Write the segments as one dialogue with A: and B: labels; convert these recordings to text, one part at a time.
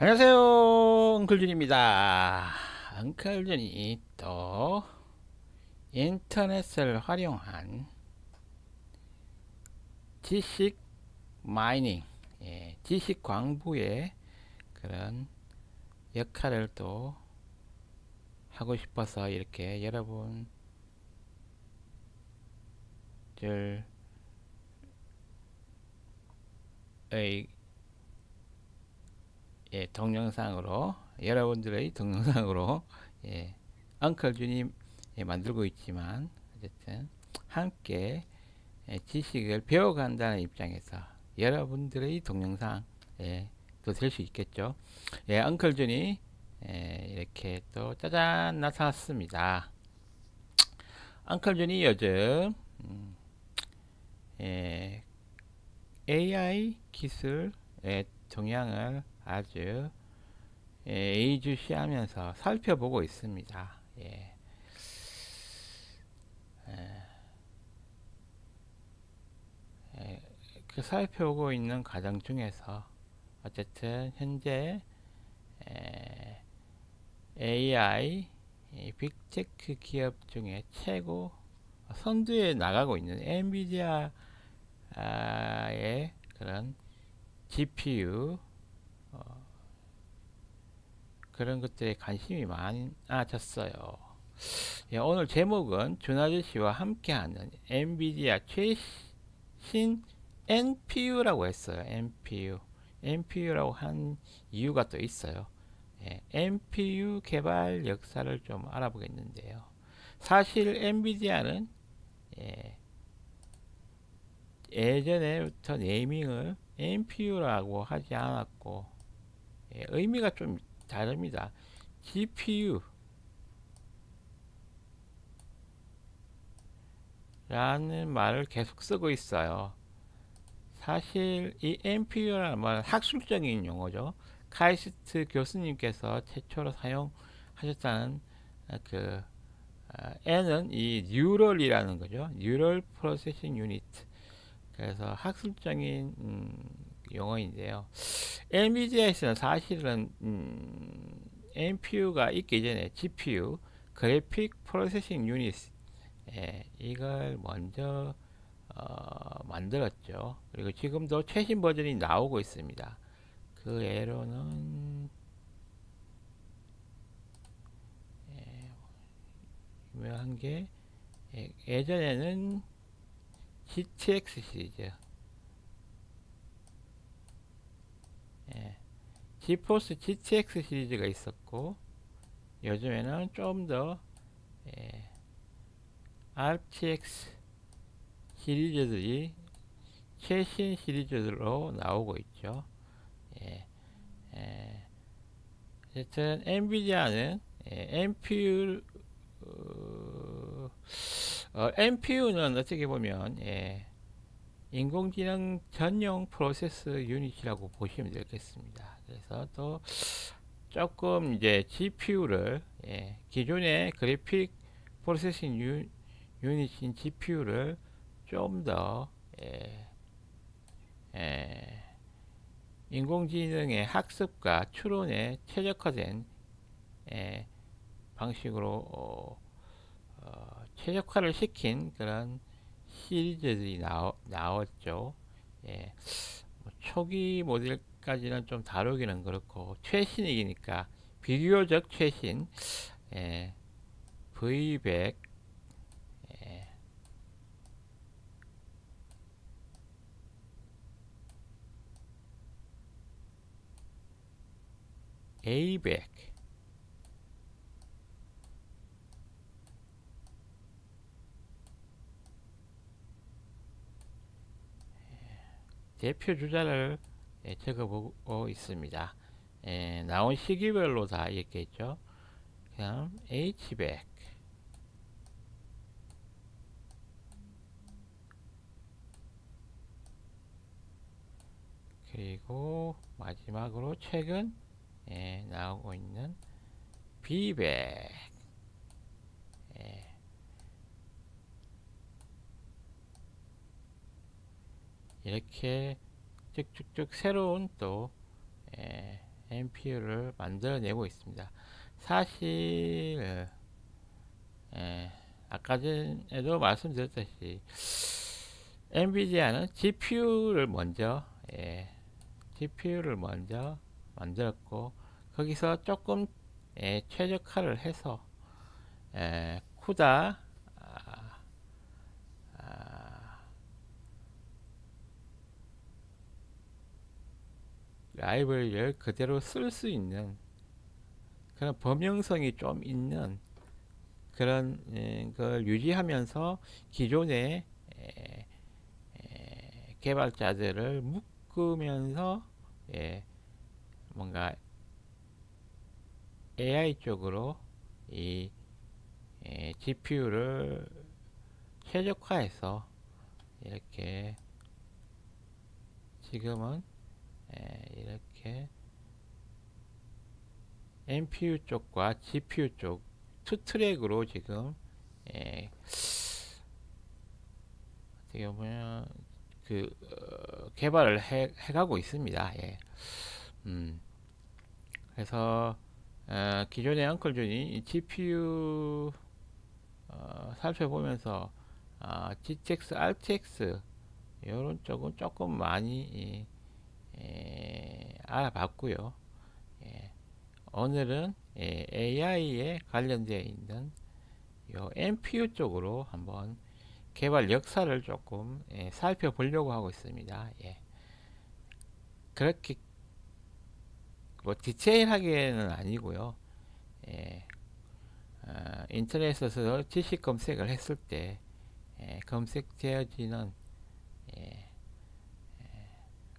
A: 안녕하세요, 엉클준입니다. 엉클준이 또 인터넷을 활용한 지식 마이닝, 지식 광부의 그런 역할을 또 하고 싶어서 이렇게 여러분들 동영상으로, 여러분들의 동영상으로, 예, 엉클준이 만들고 있지만 어쨌든 함께 지식을 배워간다는 입장에서 여러분들의 동영상 또 될 수 있겠죠. 엉클준이 이렇게 또 짜잔 나타났습니다. 엉클준이 요즘 AI 기술의 동향을 아주 예의주시하면서 살펴보고 있습니다. 그 살펴보고 있는 과정 중에서 어쨌든 현재 AI 빅테크 기업 중에 최고 선두에 나가고 있는 엔비디아의 그런 GPU 그런 것들에 관심이 많아졌어요. 오늘 제목은 준아저씨와 함께하는 엔비디아 최신 NPU라고 했어요. NPU라고 한 이유가 또 있어요. NPU 개발 역사를 좀 알아보겠는데요. 사실 엔비디아는 예전에부터 네이밍을 NPU라고 하지 않았고 의미가 좀 다릅니다. GPU 라는 말을 계속 쓰고 있어요. 사실 이 NPU라는 말은 학술적인 용어죠. 카이스트 교수님께서 최초로 사용하셨다는 그 N은 이 뉴럴이라는 거죠. 뉴럴 프로세싱 유니트. 그래서 학술적인 용어인데요. 엔비디아에서는 사실은 NPU가 있기 전에 GPU, 그래픽 프로세싱 유닛, 이걸 먼저 만들었죠. 그리고 지금도 최신 버전이 나오고 있습니다. 그 예로는 유명한 게 예전에는 GTX 시리즈, 지포스 GTX 시리즈가 있었고 요즘에는 좀 더 RTX 시리즈들이 최신 시리즈로 나오고 있죠. 예, 예, 어쨌든 엔비디아는 NPU NPU는 어떻게 보면 인공지능 전용 프로세스 유닛이라고 보시면 되겠습니다. 그래서 또 조금 이제 GPU를 기존의 그래픽 프로세싱 유닛인 GPU를 좀 더 인공지능의 학습과 추론에 최적화된 방식으로 최적화를 시킨 그런 시리즈들이 나왔죠. 뭐 초기 모델까지는 좀 다루기는 그렇고 최신이니까 비교적 최신 V100 A100 대표 주자를 적어보고 있습니다. 나온 시기별로 다 있겠죠. 그냥 H100 그리고 마지막으로 최근 나오고 있는 B100 이렇게 쭉쭉쭉 새로운 또 NPU를 만들어내고 있습니다. 사실 예, 아까 전에도 말씀드렸듯이 엔비디아는 GPU를 먼저 만들었고 거기서 조금 최적화를 해서 쿠다 라이브러리를 그대로 쓸 수 있는 그런 범용성이 좀 있는 그런 걸 유지하면서 기존의 개발자들을 묶으면서 뭔가 AI 쪽으로 이 GPU를 최적화해서 이렇게 지금은 이렇게 NPU 쪽과 GPU 쪽 투 트랙으로 지금 어떻게 보면 개발을 해가고 있습니다. 그래서 기존의 엉클준이 GPU 살펴보면서 GTX, RTX 이런 쪽은 조금 많이 알아봤고요. 오늘은 AI에 관련되어 있는 요 NPU 쪽으로 한번 개발 역사를 조금 살펴보려고 하고 있습니다. 그렇게 뭐 디테일하게는 아니고요. 인터넷에서 지식 검색을 했을 때 검색되어지는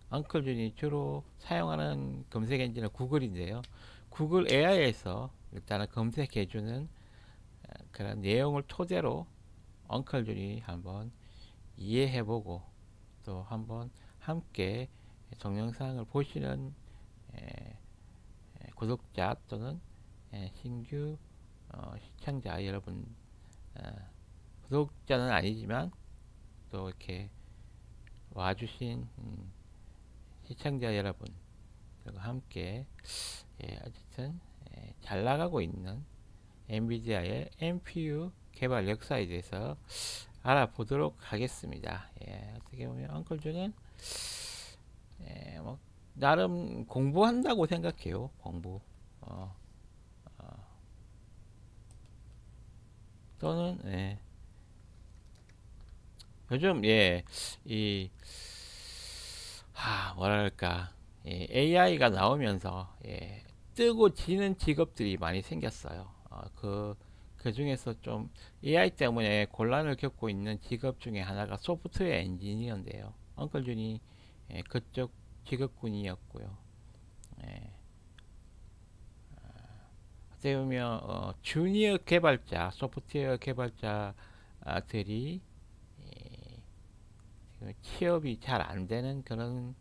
A: 엉클준이 주로 사용하는 검색 엔진은 구글인데요. 구글 AI에서 일단은 검색해주는 그런 내용을 토대로 엉클준이 한번 이해해보고 또 한번 함께 동영상을 보시는 구독자 또는 신규 시청자 여러분, 구독자는 아니지만 또 이렇게 와주신 시청자 여러분 그리고 함께 어쨌든 잘 나가고 있는 엔비디아의 NPU 개발 역사에 대해서 알아보도록 하겠습니다. 어떻게 보면 엉클준은 뭐 나름 공부한다고 생각해요. 공부. 또는 요즘 이 뭐랄까 AI가 나오면서 뜨고 지는 직업들이 많이 생겼어요. 그 중에서 좀 AI 때문에 곤란을 겪고 있는 직업 중에 하나가 소프트웨어 엔지니어인데요. 엉클준이 그쪽 직업군이었고요. 어떻게 보면 주니어 개발자, 소프트웨어 개발자들이 취업이 잘 안 되는 그런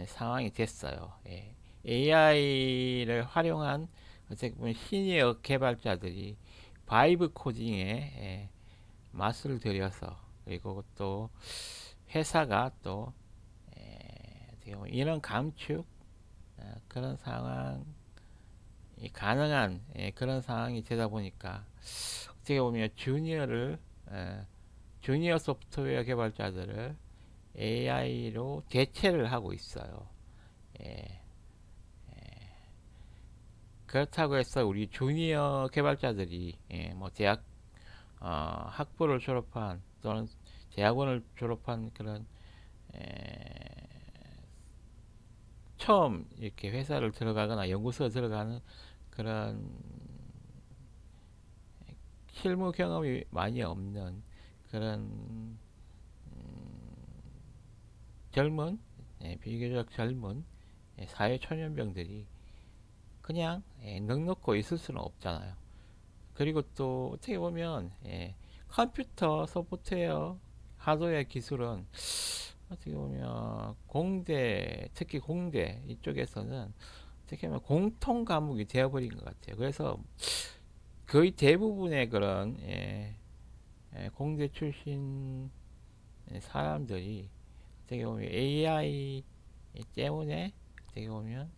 A: 상황이 됐어요. AI를 활용한 어떻게 보면 시니어 개발자들이 바이브 코딩에 맛을 들여서 그리고 또 회사가 또 인원 감축 그런 상황이 가능한 그런 상황이 되다 보니까 어떻게 보면 주니어 소프트웨어 개발자들을 AI로 대체를 하고 있어요. 그렇다고 해서 우리 주니어 개발자들이 뭐 대학 학부를 졸업한 또는 대학원을 졸업한 그런 처음 이렇게 회사를 들어가거나 연구소에 들어가는 그런 실무 경험이 많이 없는 그런 젊은 비교적 젊은 사회 초년병들이 그냥 넉넉고 있을 수는 없잖아요. 그리고 또 어떻게 보면 컴퓨터 소프트웨어 하드웨어 기술은 어떻게 보면 공대 특히 공대 이쪽에서는 어떻게 보면 공통 과목이 되어버린 것 같아요. 그래서 거의 대부분의 그런 공대 출신 사람들이 어떻게 보면 AI 때문에 어떻게 보면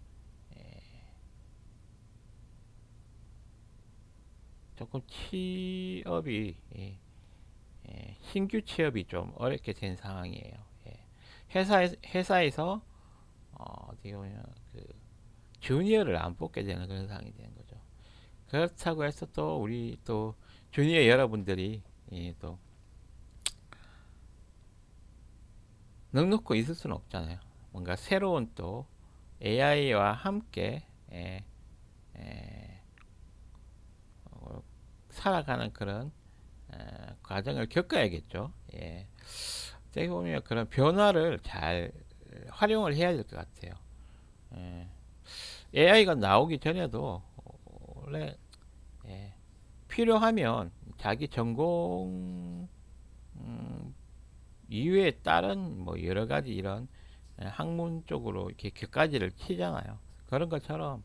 A: 조금 취업이 신규 취업이 좀 어렵게 된 상황이에요. 예. 회사에서 어떻게 보면 그 주니어를 안 뽑게 되는 그런 상황이 되는 거죠. 그렇다고 해서 또 우리 또 주니어 여러분들이 또 넉넉고 있을 수는 없잖아요. 뭔가 새로운 또 AI와 함께 살아가는 그런 과정을 겪어야겠죠. 예. 어떻게 보면 그런 변화를 잘 활용을 해야 될 것 같아요. 예. AI가 나오기 전에도 원래 예, 필요하면 자기 전공 이외에 다른 뭐 여러 가지 이런 학문 쪽으로 이렇게 교과지를 치잖아요. 그런 것처럼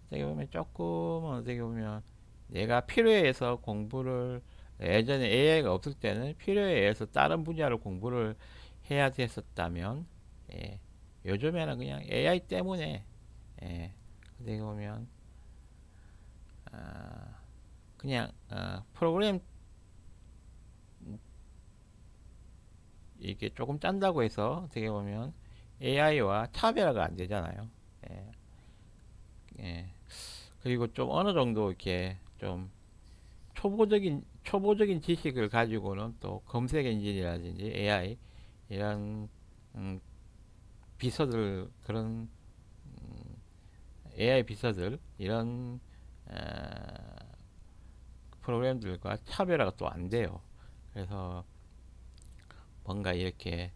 A: 어떻게 보면 조금은 어떻게 보면 내가 필요에 의해서 공부를 예전에 AI가 없을 때는 필요에 의해서 다른 분야를 공부를 해야 됐었다면 요즘에는 그냥 AI 때문에 어떻게 보면 그냥 프로그램 이게 조금 짠다고 해서 어떻게 보면 AI와 차별화가 안 되잖아요. 예, 예. 그리고 좀 어느 정도 이렇게 좀 초보적인 지식을 가지고는 또 검색 엔진이라든지 AI 이런 비서들 그런 AI 비서들 이런 프로그램들과 차별화가 또 안 돼요. 그래서 뭔가 이렇게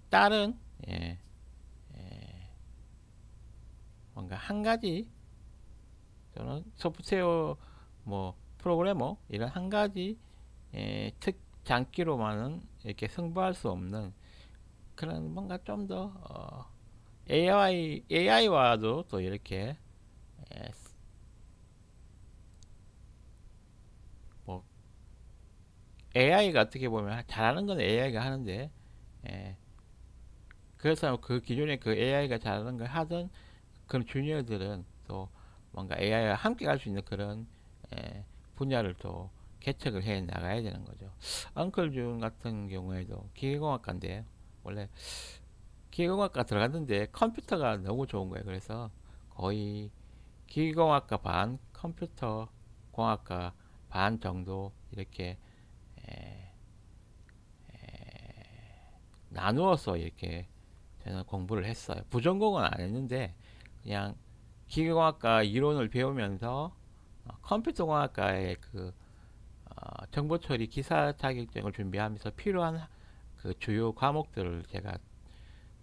A: 다른 예, 뭔가 한 가지 또는 소프트웨어 뭐 프로그래머 이런 한 가지 특 장기로만은 이렇게 승부할 수 없는 그런 뭔가 좀 더 AI와도 또 이렇게 에, 뭐 AI가 어떻게 보면 잘하는 건 AI가 하는데 에, 그래서 그 기존에 그 AI가 잘하는 걸 하던 그런 주니어들은 또 뭔가 AI와 함께 갈 수 있는 그런 분야를 또 개척을 해 나가야 되는 거죠. 엉클준 같은 경우에도 기계공학과인데 원래 기계공학과 들어갔는데 컴퓨터가 너무 좋은 거예요. 그래서 거의 기계공학과 반, 컴퓨터 공학과 반 정도 이렇게 에, 나누어서 이렇게 저는 공부를 했어요. 부전공은 안 했는데 그냥 기계공학과 이론을 배우면서 컴퓨터공학과의 그 정보처리 기사 자격증을 준비하면서 필요한 그 주요 과목들을 제가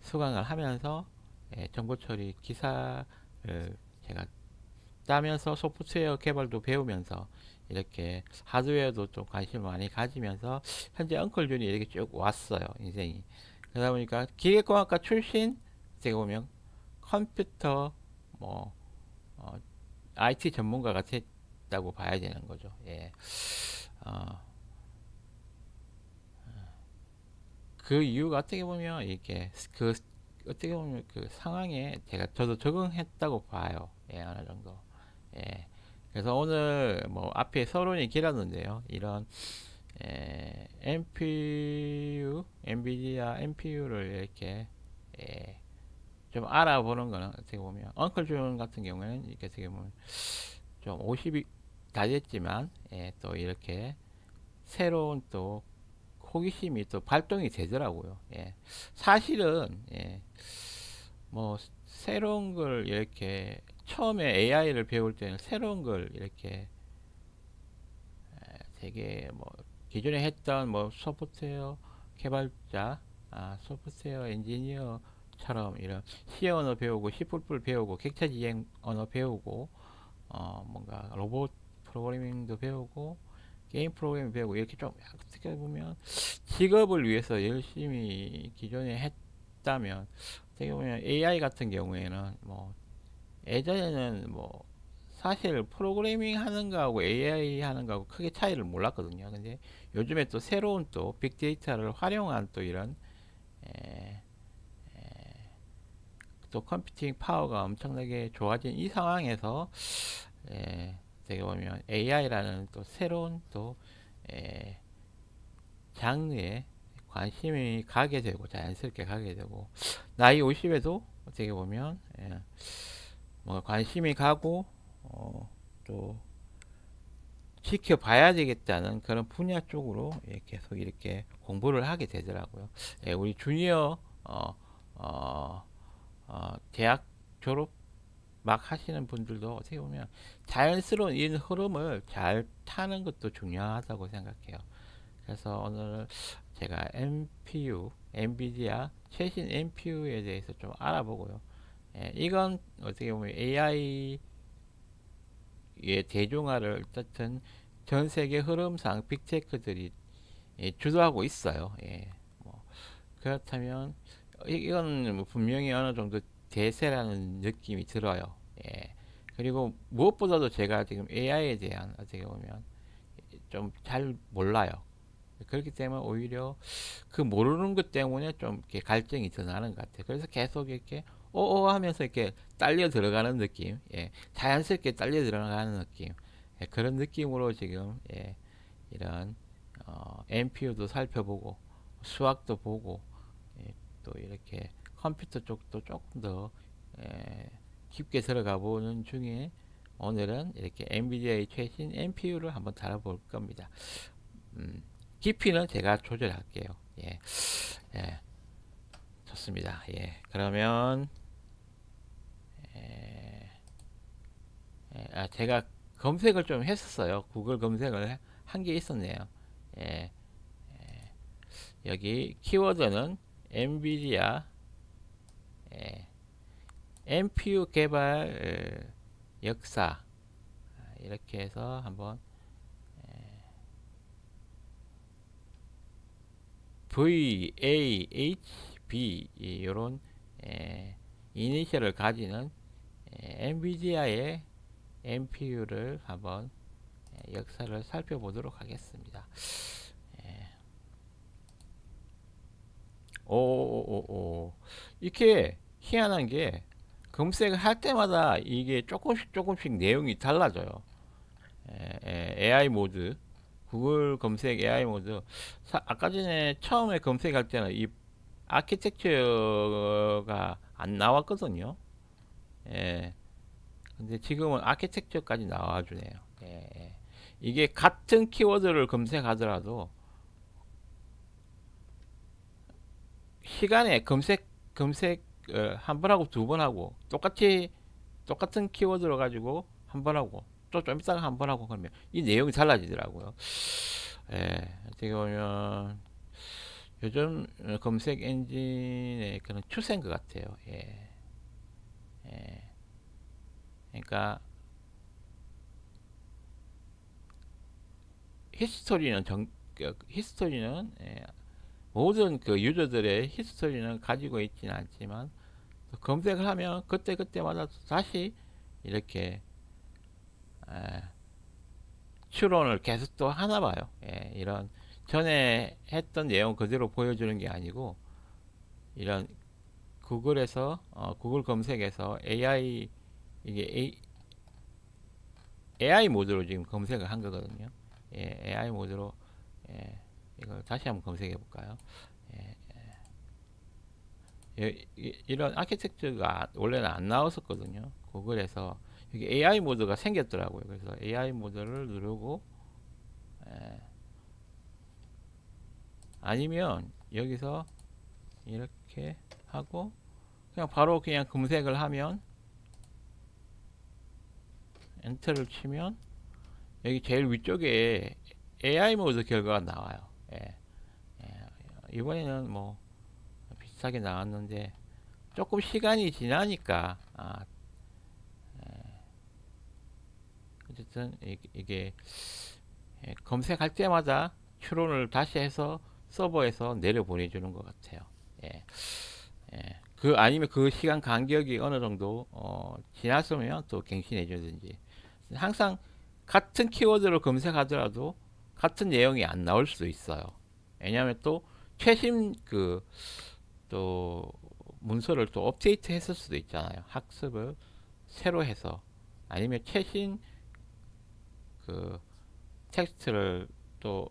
A: 수강을 하면서 정보처리 기사를 제가 따면서 소프트웨어 개발도 배우면서 이렇게 하드웨어도 좀 관심을 많이 가지면서 현재 엉클준이 이렇게 쭉 왔어요 인생이. 그러다 보니까 기계공학과 출신 제가 보면 컴퓨터 뭐 IT 전문가가 됐다고 봐야 되는 거죠. 예. 어, 그 이유가 어떻게 보면 이렇게 그 어떻게 보면 그 상황에 저도 적응했다고 봐요. 예, 어느 정도. 예. 그래서 오늘 뭐 앞에 서론이 길었는데요. 이런 NPU, 엔비디아 NPU를 이렇게 좀 알아보는 거는 어떻게 보면 엉클존 같은 경우에는 이렇게 어떻게 보면 좀 50이 다 됐지만 또 이렇게 새로운 또 호기심이 또 발동이 되더라고요. 사실은 뭐 새로운 걸 이렇게 처음에 AI를 배울 때는 새로운 걸 이렇게 되게 뭐 기존에 했던 뭐 소프트웨어 개발자, 소프트웨어 엔지니어처럼 이런 C 언어 배우고 C++ 배우고 객차 지행 언어 배우고 뭔가 로봇 프로그래밍도 배우고 게임 프로그래밍 배우고 이렇게 좀 어떻게 보면 직업을 위해서 열심히 기존에 했다면 어떻게 보면 AI 같은 경우에는 뭐 예전에는 뭐 사실 프로그래밍 하는 거하고 AI 하는 거하고 크게 차이를 몰랐거든요. 근데 요즘에 또 새로운 또 빅데이터를 활용한 또 이런 에, 또 컴퓨팅 파워가 엄청나게 좋아진 이 상황에서 어떻게 보면 AI라는 또 새로운 또 에, 장르에 관심이 가게 되고 자연스럽게 가게 되고 나이 50에도 어떻게 보면 뭐 관심이 가고 또 지켜봐야 되겠다는 그런 분야 쪽으로 계속 이렇게 공부를 하게 되더라고요. 우리 주니어 대학 졸업 막 하시는 분들도 어떻게 보면 자연스러운 이 흐름을 잘 타는 것도 중요하다고 생각해요. 그래서 오늘 제가 NPU, 엔비디아 최신 NPU에 대해서 좀 알아보고요. 이건 어떻게 보면 AI의 대중화를 어쨌든 전 세계 흐름상 빅테크들이 주도하고 있어요. 뭐 그렇다면 이건 뭐 분명히 어느 정도 대세라는 느낌이 들어요. 그리고 무엇보다도 제가 지금 AI에 대한 어떻게 보면 좀 잘 몰라요. 그렇기 때문에 오히려 그 모르는 것 때문에 좀 이렇게 갈증이 더 나는 것 같아요. 그래서 계속 이렇게 오오 하면서 이렇게 딸려 들어가는 느낌, 자연스럽게 딸려 들어가는 느낌, 그런 느낌으로 지금 이런 NPU도 살펴보고 수학도 보고 또 이렇게 컴퓨터 쪽도 조금 더 깊게 들어가 보는 중에 오늘은 이렇게 엔비디아의 최신 NPU를 한번 다뤄볼 겁니다. 깊이는 제가 조절할게요. 예, 예, 좋습니다. 그러면 제가 검색을 좀 했었어요. 구글 검색을 한 게 있었네요. 예, 여기 키워드는 엔비디아 NPU 개발 역사 이렇게 해서 한번 VAHB 이런 이니셜을 가지는 엔비디아의 NPU를 한번 역사를 살펴보도록 하겠습니다. 오오오오 이렇게 희한한 게 검색을 할 때마다 이게 조금씩 내용이 달라져요. AI 모드 구글 검색 AI 모드 아까 전에 처음에 검색할 때는 이 아키텍처가 안 나왔거든요. 근데 지금은 아키텍처까지 나와주네요. 이게 같은 키워드를 검색하더라도 시간에 검색 한 번 하고 두 번 하고 똑같은 키워드로 가지고 한 번 하고 또 좀 이따가 한 번 하고 그러면 이 내용이 달라지더라고요. 어떻게 보면 요즘 검색 엔진의 그런 추세인 것 같아요. 그러니까 히스토리는 모든 그 유저들의 히스토리는 가지고 있지는 않지만 검색을 하면 그때마다 다시 이렇게 추론을 계속 또 하나 봐요. 이런 전에 했던 내용 그대로 보여주는 게 아니고 이런 구글에서 구글 검색에서 AI 모드로 지금 검색을 한 거거든요. AI 모드로 이걸 다시 한번 검색해 볼까요? 이런 아키텍처가 원래는 안 나왔었거든요. 구글에서 여기 AI 모드가 생겼더라고요. 그래서 AI 모드를 누르고 아니면 여기서 이렇게 하고 그냥 바로 그냥 검색을 하면 엔터를 치면 여기 제일 위쪽에 AI 모드 결과가 나와요. 이번에는 뭐 비슷하게 나왔는데 조금 시간이 지나니까 어쨌든 이게 검색할 때마다 추론을 다시 해서 서버에서 내려 보내주는 것 같아요. 그 아니면 그 시간 간격이 어느 정도 지났으면 또 갱신해 주든지 항상 같은 키워드를 검색하더라도 같은 내용이 안 나올 수도 있어요. 왜냐하면 또 최신 그 또 문서를 또 업데이트 했을 수도 있잖아요. 학습을 새로 해서 아니면 최신 그 텍스트를 또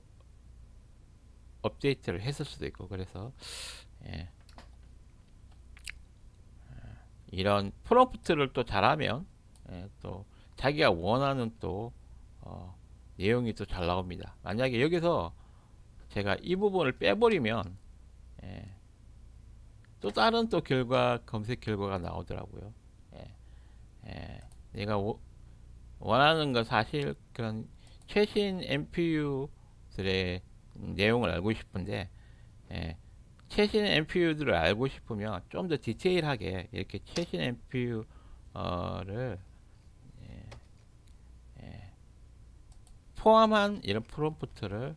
A: 업데이트를 했을 수도 있고 그래서 예, 이런 프롬프트를 또 잘하면 예, 또 자기가 원하는 또 내용이 또 잘 나옵니다. 만약에 여기서 제가 이 부분을 빼버리면 예, 또 다른 또 결과 검색 결과가 나오더라고요. 예, 예, 내가 원하는 건 사실 그런 최신 MPU들의 내용을 알고 싶은데 예, 최신 MPU들을 알고 싶으면 좀 더 디테일하게 이렇게 최신 MPU를 포함한 이런 프롬프트를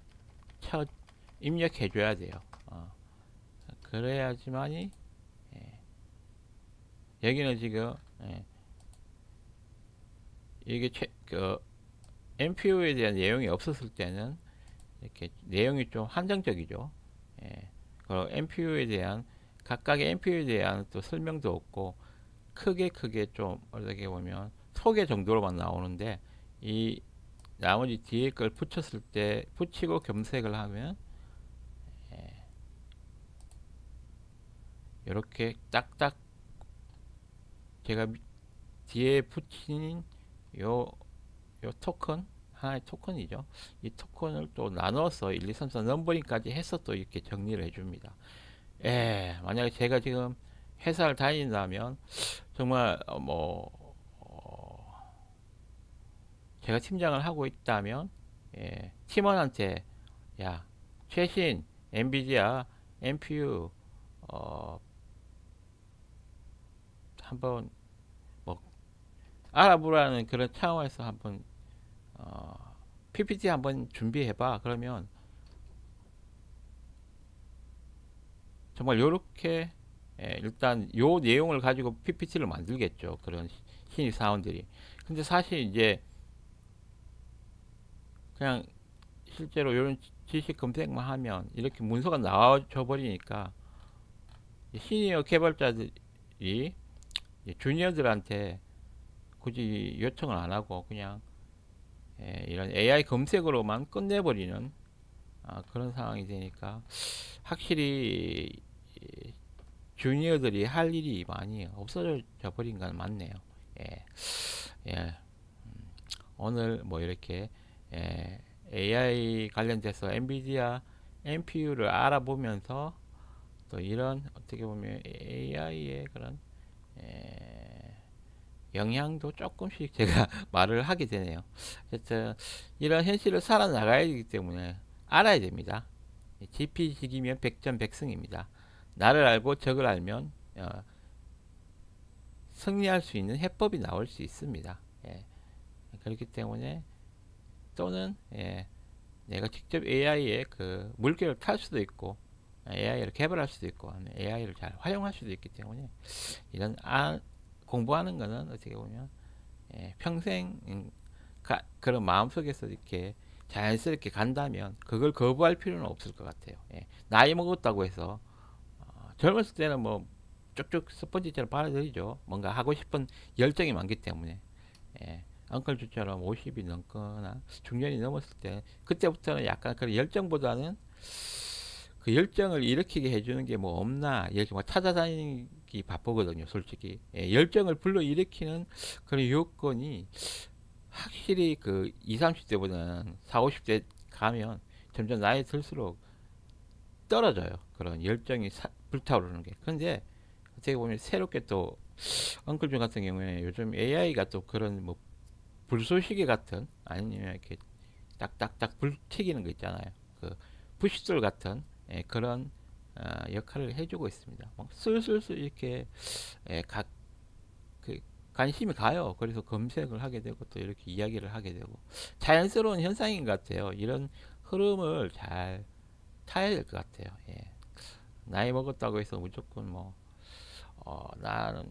A: 입력해 줘야 돼요. 그래야지만이 여기는 지금 이게 MPU에 대한 내용이 없었을 때는 이렇게 내용이 좀 한정적이죠. 그리고 MPU에 대한 각각의 MPU에 대한 또 설명도 없고 크게 좀 어떻게 보면 소개 정도로만 나오는데 이 나머지 뒤에 걸 붙였을 때 붙이고 검색을 하면 이렇게 딱딱 제가 뒤에 붙인 요 토큰 하나의 토큰이죠. 이 토큰을 또 나눠서 1, 2, 3, 4 넘버링까지 해서 또 이렇게 정리를 해줍니다. 만약에 제가 지금 회사를 다닌다면 정말 제가 팀장을 하고 있다면 팀원한테 야 최신 엔비디아 NPU 한번 뭐 알아보라는 그런 차원에서 한번 PPT 한번 준비해봐. 그러면 정말 요렇게 일단 요 내용을 가지고 PPT를 만들겠죠. 그런 신입 사원들이. 근데 사실 이제 그냥 실제로 이런 지식 검색만 하면 이렇게 문서가 나와져 버리니까 시니어 개발자들이 주니어들한테 굳이 요청을 안 하고 그냥 이런 AI 검색으로만 끝내버리는 그런 상황이 되니까 확실히 주니어들이 할 일이 많이 없어져 버린 건 맞네요. 예, 예. 오늘 뭐 이렇게 AI 관련돼서 엔비디아 NPU를 알아보면서 또 이런 어떻게 보면 AI의 그런 영향도 조금씩 제가 말을 하게 되네요. 하여튼 이런 현실을 살아나가야 되기 때문에 알아야 됩니다. 지피지기면 백전백승입니다. 나를 알고 적을 알면 승리할 수 있는 해법이 나올 수 있습니다. 그렇기 때문에 또는 내가 직접 AI의 그 물결을 탈 수도 있고 AI를 개발할 수도 있고 AI를 잘 활용할 수도 있기 때문에 이런 공부하는 거는 어떻게 보면 평생 그런 마음속에서 이렇게 자연스럽게 간다면 그걸 거부할 필요는 없을 것 같아요. 나이 먹었다고 해서 젊었을 때는 뭐 쭉쭉 스펀지처럼 빨아들이죠. 뭔가 하고 싶은 열정이 많기 때문에 엉클주처럼 50이 넘거나 중년이 넘었을 때 그때부터는 약간 그런 열정보다는 그 열정을 일으키게 해주는 게 뭐 없나 이렇게 뭐 찾아다니기 바쁘거든요. 솔직히 열정을 불러일으키는 그런 요건이 확실히 그 20, 30대보다는 40, 50대 가면 점점 나이 들수록 떨어져요. 그런 열정이 불타오르는 게. 근데 어떻게 보면 새롭게 또 엉클준 같은 경우에 요즘 AI가 또 그런 뭐 불쏘시개 같은 아니면 이렇게 딱딱딱 불 튀기는 거 있잖아요. 그 부싯돌 같은 그런 역할을 해주고 있습니다. 슬슬슬 이렇게 그 관심이 가요. 그래서 검색을 하게 되고 또 이렇게 이야기를 하게 되고 자연스러운 현상인 것 같아요. 이런 흐름을 잘 타야 될 것 같아요. 나이 먹었다고 해서 무조건 뭐 나는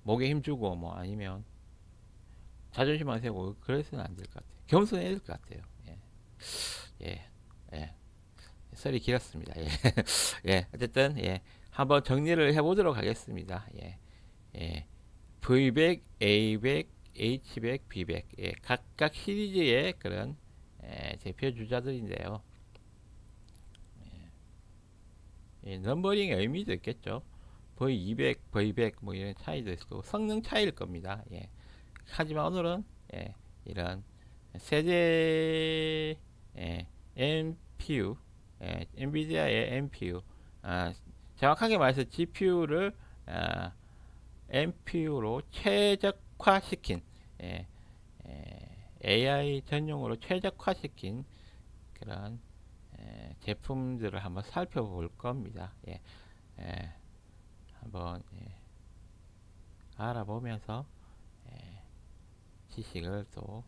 A: 목에 힘주고 뭐 아니면 자존심만 세우고 그래서는 안 될 것 같아요. 겸손해야 될 것 같아요. 예, 예. 썰이 길었습니다. 예. 어쨌든 한번 정리를 해보도록 하겠습니다. 예, 예. V100, A100, H100, B100 예, 각각 시리즈의 그런 대표 주자들인데요. 예, 넘버링의 의미도 있겠죠. V200, V100 뭐 이런 차이도 있고 성능 차이일 겁니다. 예. 하지만 오늘은 예, 이런 세대 NPU, 엔비디아의 NPU, 정확하게 말해서 GPU를 NPU로 최적화시킨 AI 전용으로 최적화시킨 그런 제품들을 한번 살펴볼 겁니다. 예, 한번 알아보면서 지식을 또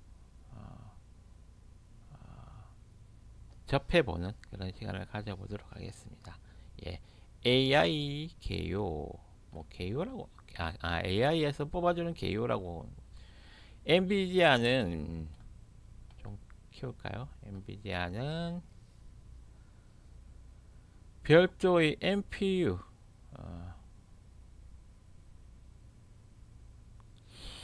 A: 접해보는 그런 시간을 가져보도록 하겠습니다. 예, AI 개요, 뭐 개요라고, AI에서 뽑아주는 개요라고. 엔비디아는 좀 키울까요? 엔비디아는 별도의 NPU,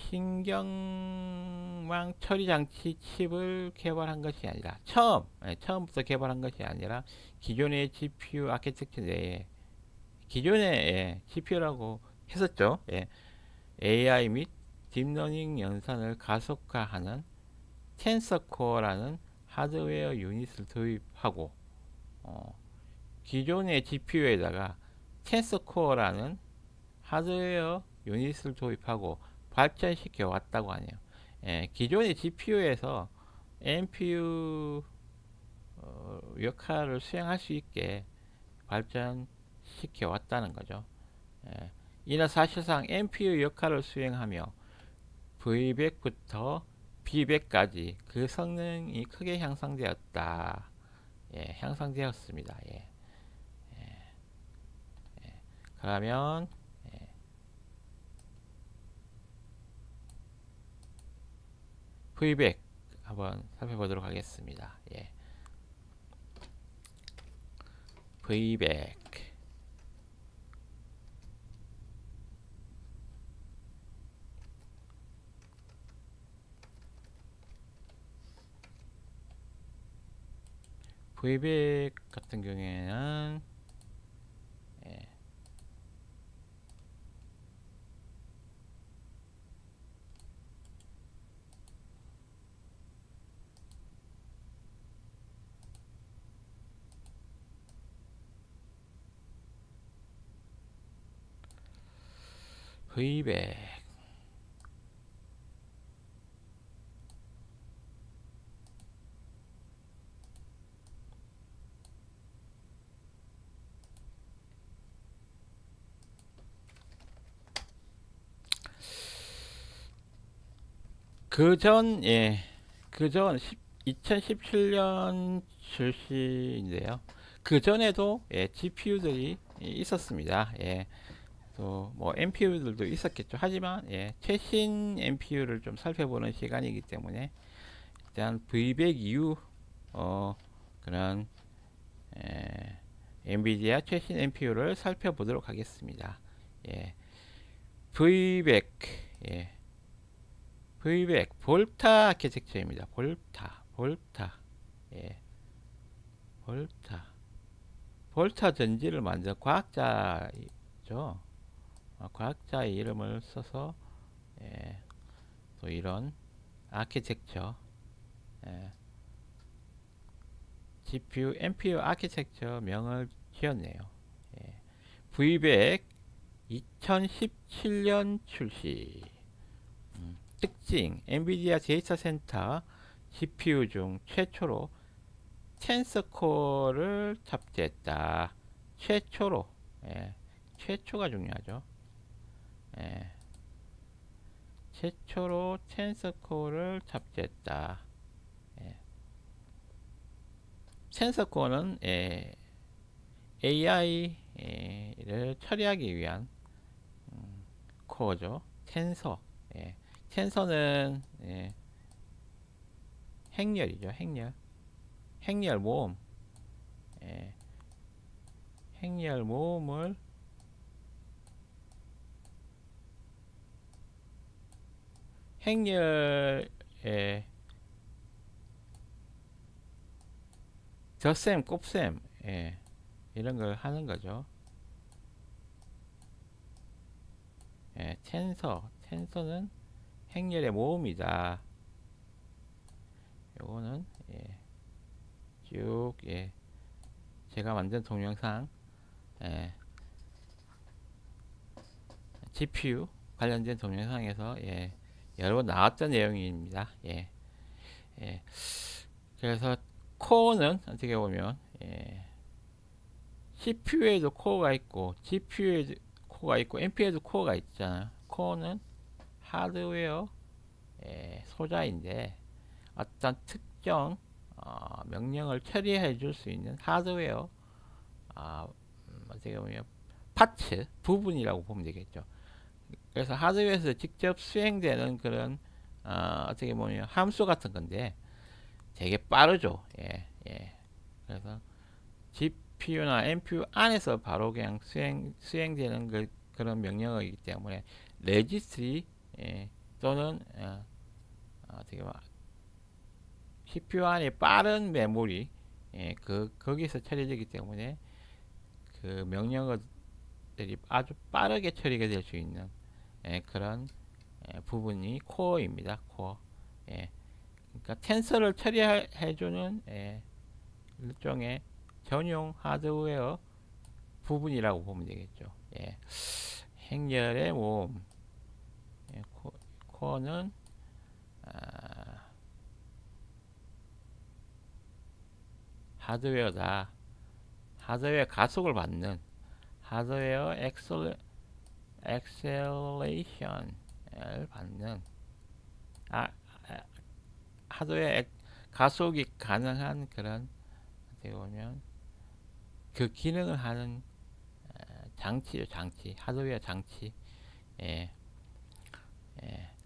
A: 신경망 처리 장치 칩을 개발한 것이 아니라 처음부터 개발한 것이 아니라 기존의 GPU 아키텍처 내에 기존의 GPU라고 했었죠. AI 및 딥러닝 연산을 가속화하는 텐서코어라는 하드웨어 유닛을 도입하고 기존의 GPU에다가 텐서코어라는 하드웨어 유닛을 도입하고 발전시켜 왔다고 하네요. 기존의 GPU에서 NPU 역할을 수행할 수 있게 발전시켜 왔다는 거죠. 이는 사실상 NPU 역할을 수행하며 V100부터 B100까지 그 성능이 크게 향상되었다. 향상되었습니다. 그러면 V100 한번 살펴보도록 하겠습니다. V100 V100 같은 경우에는 V100 그전 2017년 출시인데요. 그 전에도 GPU들이 있었습니다. 또 뭐 NPU들도 있었겠죠. 하지만 최신 NPU를 좀 살펴보는 시간이기 때문에 일단 V100 이후 그런 엔비디아 최신 NPU를 살펴보도록 하겠습니다. V100 V100 볼타 아키텍처입니다. 볼타 볼타 전지를 만든 과학자죠. 과학자의 이름을 써서 또 이런 아키텍처 GPU, NPU 아키텍처 명을 지었네요. V100 2017년 출시. 특징, 엔비디아 데이터 센터 GPU 중 최초로 텐서코어를 탑재했다. 최초로, 최초가 중요하죠. 최초로 텐서코어를 탑재했다. 텐서코어는 AI를 처리하기 위한 코어죠. 텐서는 행렬이죠. 행렬 모음. 행렬 모음을 행렬의 덧셈, 곱셈, 이런 걸 하는 거죠. 텐서는 행렬의 모음이다. 요거는 쭉 제가 만든 동영상 GPU 관련된 동영상에서 여러 번 나왔던 내용입니다. 그래서 코어는 어떻게 보면 CPU에도 코어가 있고 GPU에도 코어가 있고 NPU에도 코어가 있잖아요. 코어는 하드웨어 소자인데 어떤 특정 명령을 처리해 줄 수 있는 하드웨어 어떻게 보면 파츠 부분이라고 보면 되겠죠. 그래서 하드웨어에서 직접 수행되는 그런 어떻게 보면 함수 같은 건데 되게 빠르죠. 그래서 GPU나 NPU 안에서 바로 그냥 수행되는 그런 명령어이기 때문에 레지스트리 또는 어떻게 보면 CPU 안에 빠른 메모리 거기서 처리되기 때문에 그 명령어들이 아주 빠르게 처리가 될 수 있는 그런 부분이 코어입니다. 코어. 그러니까 텐서를 처리해주는 일종의 전용 하드웨어 부분이라고 보면 되겠죠. 행렬의 모음. 코어는 하드웨어다. 하드웨어 가속을 받는 하드웨어 엑셀레이션을 받는 하드웨어 가속이 가능한 그런 어떻게 보면 그 기능을 하는 장치죠. 장치 하드웨어 장치.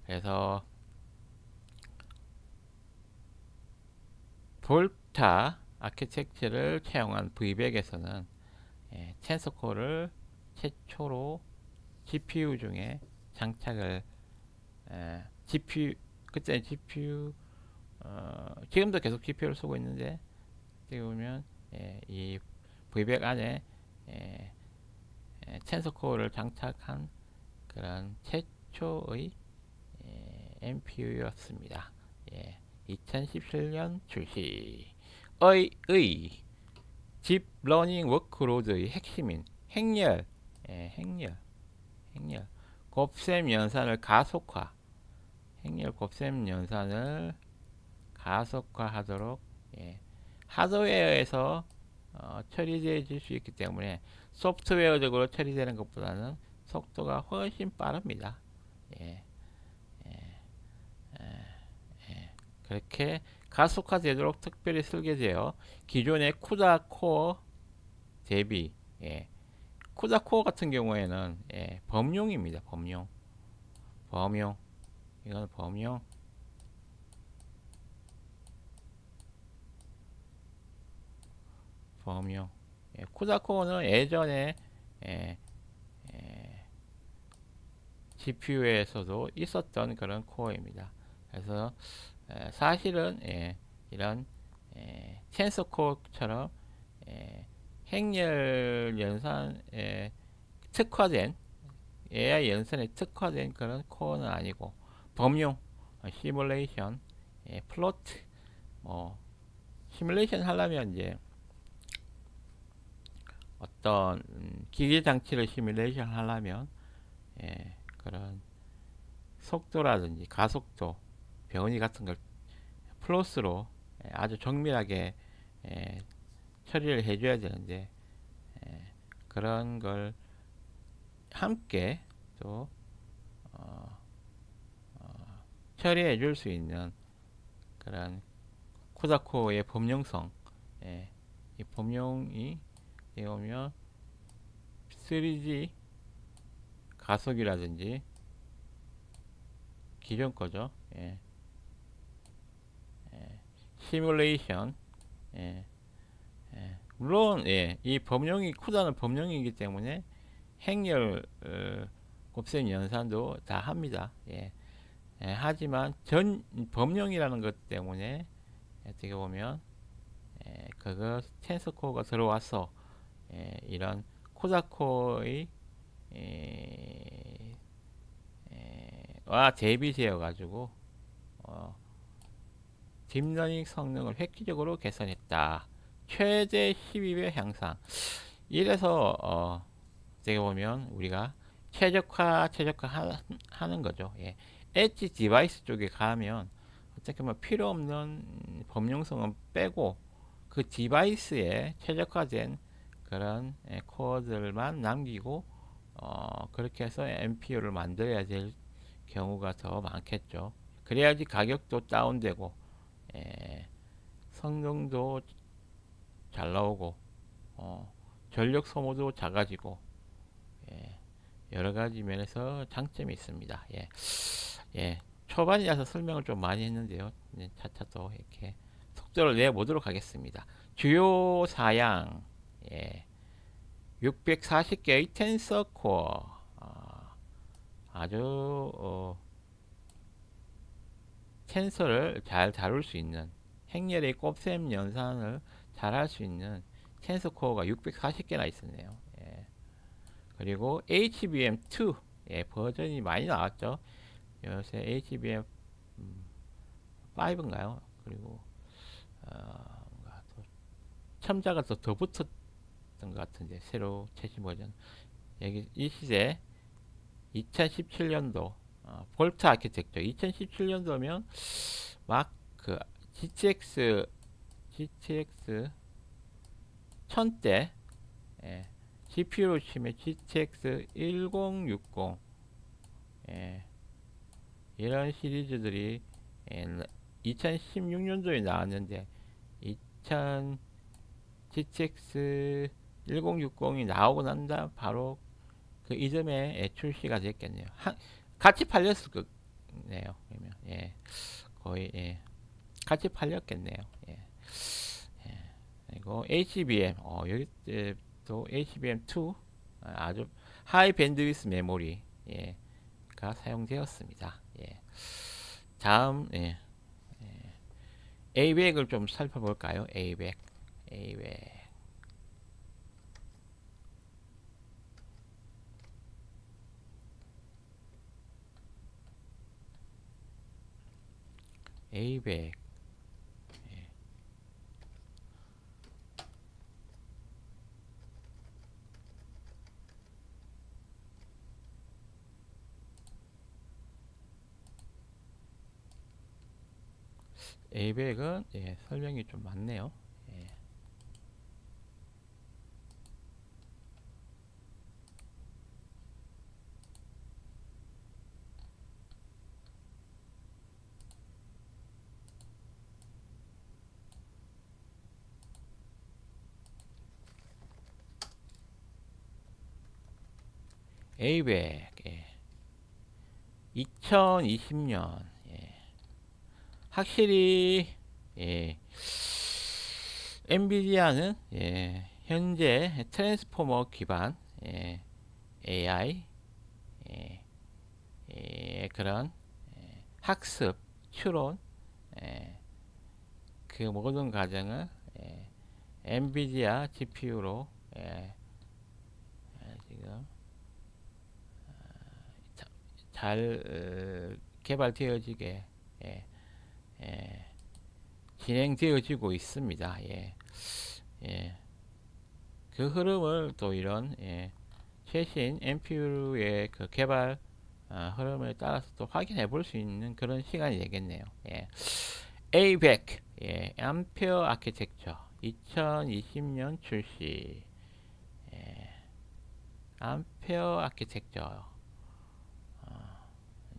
A: 그래서 볼타 아키텍처를 채용한 V100에서는 텐서코어를 최초로 GPU 중에 장착을 GPU 그때 GPU 지금도 계속 GPU를 쓰고 있는데 어떻게 보면 이 V100 안에 텐서코어를 장착한 그런 최초의 NPU였습니다. 2017년 출시의 딥러닝 워크로드의 핵심인 행렬 곱셈 연산을 가속화 행렬 곱셈 연산을 가속화하도록 하드웨어에서 처리되어질 수 있기 때문에 소프트웨어적으로 처리되는 것보다는 속도가 훨씬 빠릅니다. 그렇게 가속화되도록 특별히 설계되어 기존의 쿠다 코어 대비 쿠다 코어 같은 경우에는 범용입니다. 범용 이건 범용 쿠다 코어는 예전에 GPU에서도 있었던 그런 코어입니다. 그래서 사실은 이런 텐서 코어처럼 행렬 연산에 특화된 AI 연산에 특화된 그런 코어는 아니고 범용 시뮬레이션 플로트 시뮬레이션 하려면 이제 어떤 기계 장치를 시뮬레이션 하려면 그런 속도라든지 가속도 변이 같은 걸 플러스로 아주 정밀하게 처리를 해줘야 되는데 그런 걸 함께 또 처리해 줄 수 있는 그런 쿠다코어의 범용성 이 범용이 보면 3D 가속이라든지 기존 거죠. 시뮬레이션 물론 이 범용이 쿠다는 범용이기 때문에 행렬 곱셈 연산도 다 합니다. 하지만 전 범용이라는 것 때문에 어떻게 보면 그거 텐서 코어가 들어와서 이런 코다코의 와 대비되어 가지고 어, 딥러닝 성능을 획기적으로 개선했다. 최대 12배 향상. 이래서 어떻게 보면 우리가 최적화 하는 거죠. 예. 엣지 디바이스 쪽에 가면 어떻게 보면 필요 없는 범용성은 빼고 그 디바이스에 최적화된 그런 코어들만 남기고 그렇게 해서 MPU를 만들어야 될 경우가 더 많겠죠. 그래야지 가격도 다운되고 성능도 잘 나오고 전력 소모도 작아지고 여러 가지 면에서 장점이 있습니다. 초반이라서 설명을 좀 많이 했는데요. 차차 또 이렇게 속도를 내보도록 하겠습니다. 주요 사양 640개의 텐서 코어 아주 텐서를 잘 다룰 수 있는 행렬의 곱셈 연산을 잘 할 수 있는 텐서 코어가 640개나 있었네요. 그리고 HBM2 버전이 많이 나왔죠. 요새 HBM 5인가요? 그리고 뭔가 또 첨자가 더 붙었던 것 같은데 새로 최신 버전. 여기 이 시대 2017년도 볼트 아키텍처 2017년도면 막 그 GTX 1000대 GPU로 치면 GTX 1060 이런 시리즈들이 2016년도에 나왔는데 2000 GTX 1060이 나오고 난다 바로 그 이듬해 출시가 됐겠네요. 같이 팔렸을 거네요. 그러면 거의 같이 팔렸겠네요. 그리고 HBM 여기 또 HBM2 아주 하이 밴드위스 메모리가 사용되었습니다. 다음 ABEC을 좀 살펴볼까요? ABEC ABEC ABEC은 설명이 좀 많네요. ABEC 2020년 확실히 엔비디아는 현재 트랜스포머 기반 AI 그런 학습, 추론 그 모든 과정을 엔비디아 GPU로 지금 잘 개발되어지게 진행되어지고 있습니다. 그 흐름을 또 이런 최신 NPU의 그 개발 흐름을 따라서 또 확인해 볼 수 있는 그런 시간이 되겠네요. ABEC 암페어 아키텍처 2020년 출시 암페어 아키텍처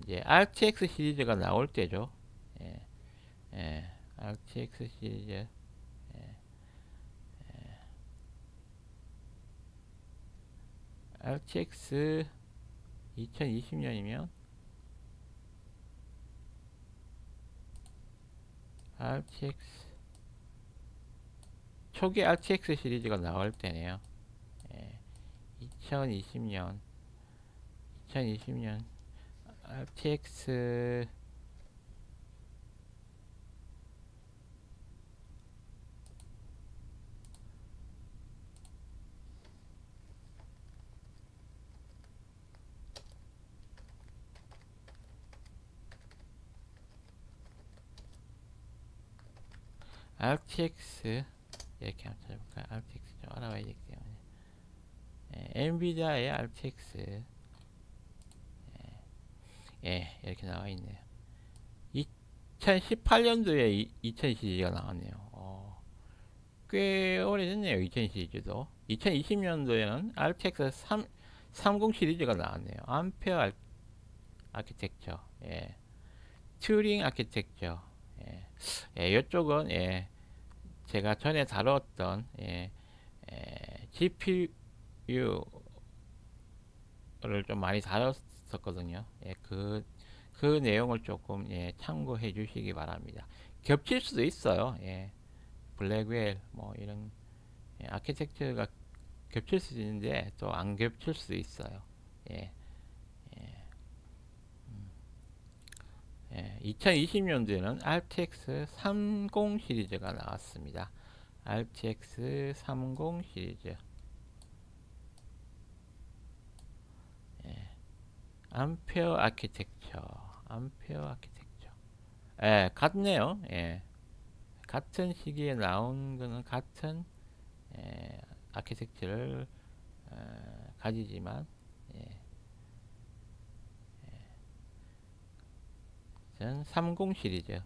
A: 이제 RTX 시리즈가 나올 때죠. RTX 시리즈 RTX 2020년이면 RTX 초기 RTX 시리즈가 나올 때네요. 2020년 RTX RTX 이렇게 한번 찾아볼까요? RTX 좀 알아봐야 되기 때문에 엔비디아의 RTX 이렇게 나와 있네요. 2018년도에 2000 시리즈가 나왔네요. 꽤 오래됐네요. 2000 시리즈도. 2020년도에는 RTX 30 시리즈가 나왔네요. 암페어 아키텍처, 튜링 아키텍처, 이쪽은 제가 전에 다뤘던 GPU를 좀 많이 다뤘었거든요. 그 내용을 조금 참고해 주시기 바랍니다. 겹칠 수도 있어요. 블랙웰 뭐 이런 아키텍처가 겹칠 수도 있는데 또 안 겹칠 수도 있어요. 예, 2020년도에는 RTX 30 시리즈가 나왔습니다. RTX 30 시리즈. 암페어 아키텍처. 같네요. 같은 시기에 나온 거는 같은 아키텍처를 가지지만 저는 30 시리즈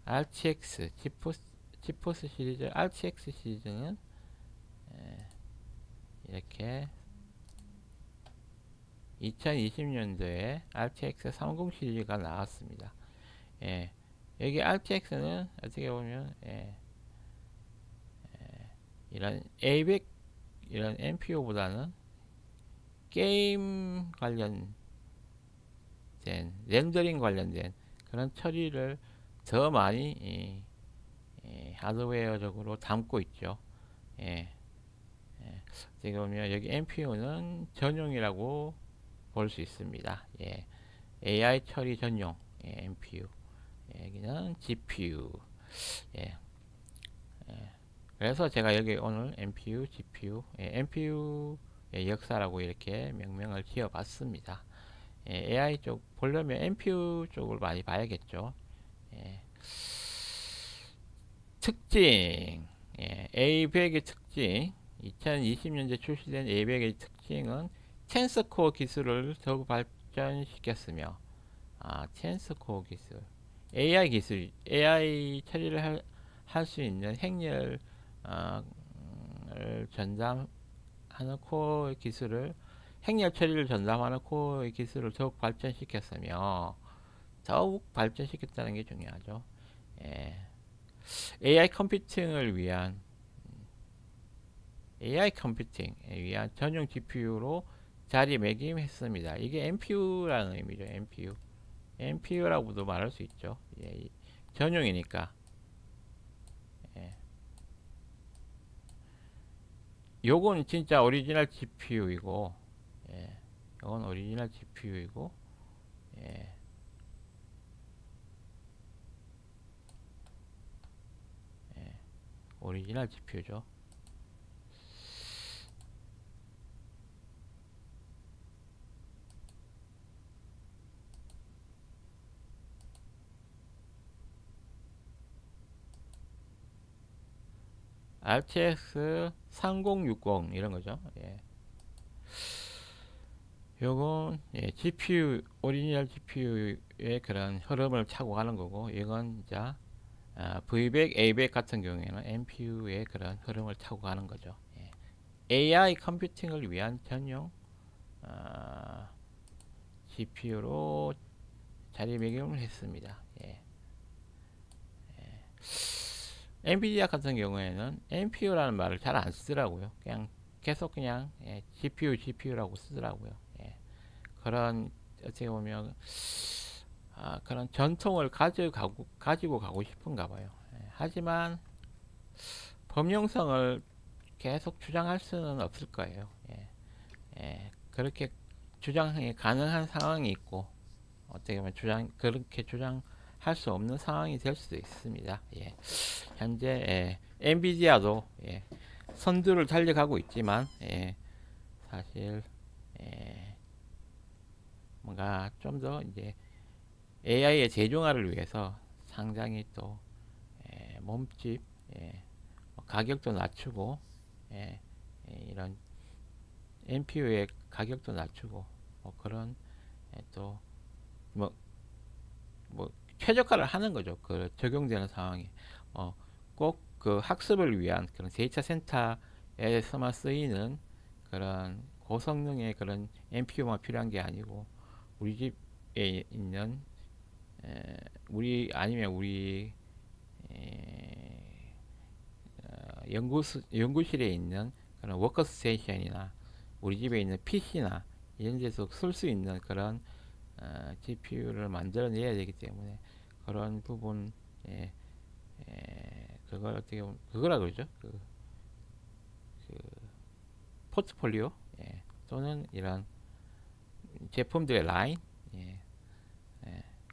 A: RTX 지포스 시리즈 RTX 시리즈는 이렇게 2020년도에 RTX 30 시리즈가 나왔습니다. 여기 RTX는 어떻게 보면 이런 A100 이런 NPU보다는 게임 관련된 렌더링 관련된 그런 처리를 더 많이 하드웨어적으로 담고 있죠. 어떻게 보면 여기 NPU는 전용이라고 볼 수 있습니다. AI 처리 전용 NPU. 여기는 GPU. 그래서 제가 여기 오늘 NPU, GPU, NPU의 역사라고 이렇게 명명을 지어 봤습니다. AI 쪽 보려면 NPU 쪽을 많이 봐야겠죠. 특징, A100의 특징, 2020년대 출시된 A100의 특징은 텐서코어 기술을 더욱 발전시켰으며, 텐서코어 기술, AI 처리를 할 수 있는 행렬 전담하는 코어 기술을 행렬 처리를 전담하는 코어 기술을 더욱 발전시켰다는 게 중요하죠. AI 컴퓨팅에 위한 전용 GPU로 자리매김했습니다. 이게 NPU라는 의미죠. NPU라고도 말할 수 있죠. 전용이니까. 요건 진짜 오리지널 GPU이고, 요건 오리지널 GPU이고, 오리지널 GPU죠. RTX 3060 이런 거죠. 요건 GPU 오리지널 GPU의 그런 흐름을 타고 가는 거고, 이건 이제 V100, A100 같은 경우에는 NPU의 그런 흐름을 타고 가는 거죠. AI 컴퓨팅을 위한 전용 GPU로 자리매김을 했습니다. 엔비디아 같은 경우에는 NPU라는 말을 잘 안 쓰더라고요. 계속 그냥 GPU라고 쓰더라고요. 그런 어떻게 보면 그런 전통을 가지고 가고 싶은가 봐요. 하지만 범용성을 계속 주장할 수는 없을 거예요. 그렇게 주장이 가능한 상황이 있고, 어떻게 보면 그렇게 주장할 수 없는 상황이 될 수도 있습니다. 현재 엔비디아도 선두를 달려가고 있지만 사실 뭔가 좀 더 이제 AI의 대중화를 위해서 상당히 또 몸집, 가격도 낮추고, 이런 NPU의 가격도 낮추고, 그런 또 뭐 최적화를 하는 거죠. 그 적용되는 상황에 꼭 그 학습을 위한 그런 데이터 센터에서만 쓰이는 그런 고성능의 그런 NPU만 필요한 게 아니고 우리 집에 있는 우리 아니면 우리 연구실에 있는 그런 워커스테이션이나 우리 집에 있는 PC나 이런 데서 쓸 수 있는 그런 GPU를 만들어내야 되기 때문에 그런 부분 그걸 어떻게 보면 그거라 그러죠. 그 포트폴리오 또는 이런 제품들의 라인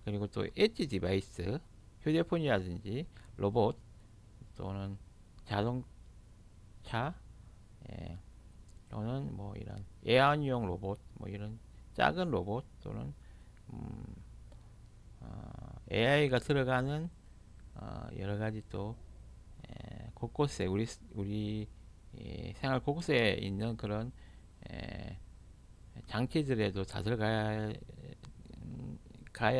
A: 그리고 또 엣지 디바이스 휴대폰이라든지 로봇 또는 자동차 또는 뭐 이런 애완용 로봇 뭐 이런 작은 로봇 또는 AI가 들어가는 여러 가지 또 곳곳에 우리 생활 곳곳에 있는 그런 장치들에도 다 들어가야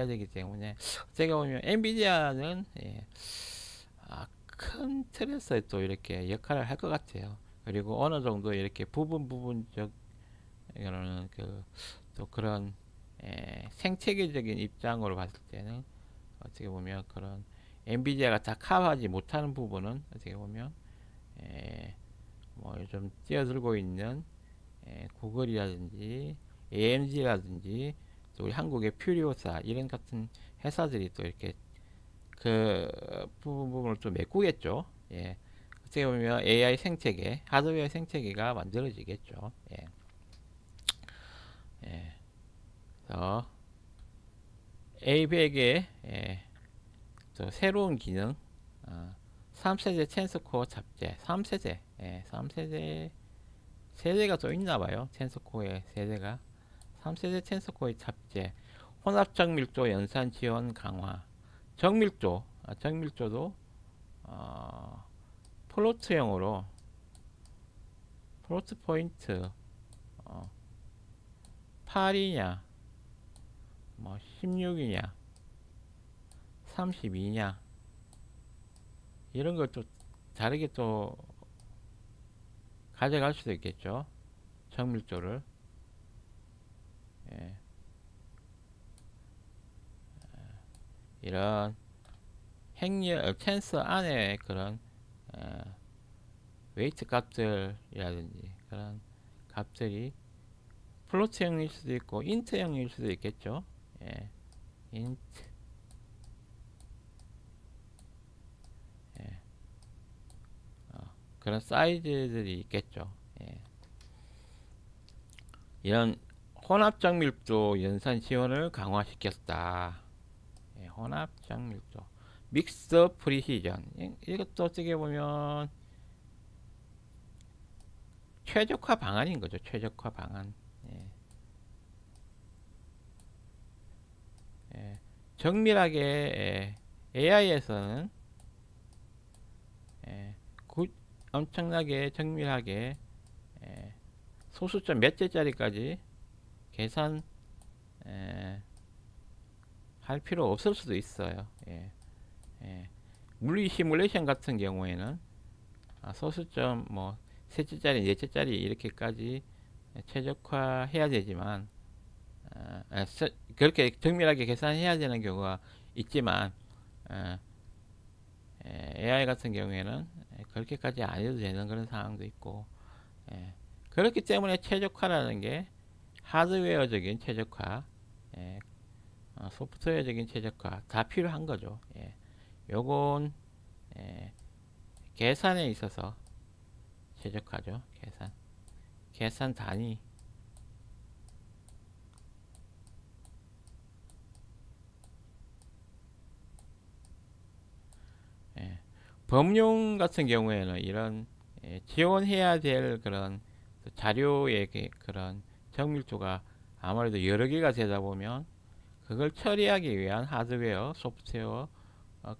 A: 되기 때문에 제가 보면 엔비디아는 큰 틀에서 또 이렇게 역할을 할 것 같아요. 그리고 어느 정도 이렇게 부분적 이거는 또 그런 생태계적인 입장으로 봤을 때는 어떻게 보면 그런 엔비디아가 다 커버하지 못하는 부분은 어떻게 보면 뭐 요즘 뛰어들고 있는 구글이라든지 AMD라든지 또 우리 한국의 퓨리오사 이런 같은 회사들이 또 이렇게 그 부분을 좀 메꾸겠죠. 어떻게 보면 AI 생태계, 하드웨어 생태계가 만들어지겠죠. 그래서 A100의 또 새로운 기능 3세대 텐서코어 탑재 3세대 3세대 세대가 또 있나봐요. 텐서코어의 세대가 3세대 텐서코어의 탑재 혼합 정밀도 연산 지원 강화 정밀도도 플로트형으로 플로트 포인트 8이냐 뭐 16이냐 32냐 이런 걸 또 다르게 또 가져갈 수도 있겠죠. 정밀도를 이런 행렬 텐서 안에 그런 웨이트 값들이라든지 그런 값들이 플로트형일 수도 있고 인트형일 수도 있겠죠. 인트 그런 사이즈들이 있겠죠. 이런 혼합정밀도 연산 지원을 강화시켰다. 혼합정밀도 믹스 프리시전 이것도 어떻게 보면 최적화 방안인 거죠. 최적화 방안. 정밀하게 AI에서는 엄청나게 정밀하게 소수점 몇 개짜리까지 계산 할 필요 없을 수도 있어요. 물리 시뮬레이션 같은 경우에는 소수점 뭐 셋째짜리 넷째짜리 이렇게까지 최적화 해야 되지만 그렇게 정밀하게 계산해야 되는 경우가 있지만 AI 같은 경우에는 그렇게까지 안 해도 되는 그런 상황도 있고 그렇기 때문에 최적화라는 게 하드웨어적인 최적화 소프트웨어적인 최적화 다 필요한 거죠. 요건 계산에 있어서 최적화죠. 계산 단위 범용 같은 경우에는 이런 지원해야 될 그런 자료의 그런 정밀도가 아무래도 여러 개가 되다 보면 그걸 처리하기 위한 하드웨어, 소프트웨어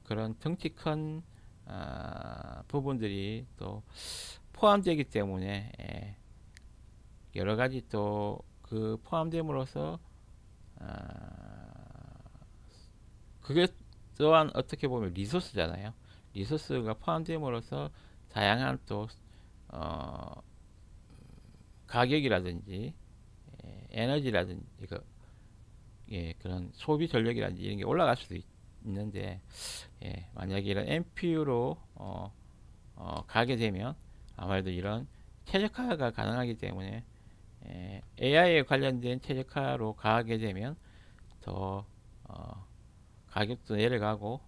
A: 그런 덩치 큰 부분들이 또 포함되기 때문에 여러 가지 또 그 포함됨으로써 그게 또한 어떻게 보면 리소스잖아요. 리소스가 포함됨으로써 다양한 또 어, 가격이라든지 에너지라든지 그런 소비 전력이라든지 이런 게 올라갈 수도 있는데 만약에 이런 NPU로 가게 되면 아무래도 이런 최적화가 가능하기 때문에 AI에 관련된 최적화로 가게 되면 더 가격도 내려가고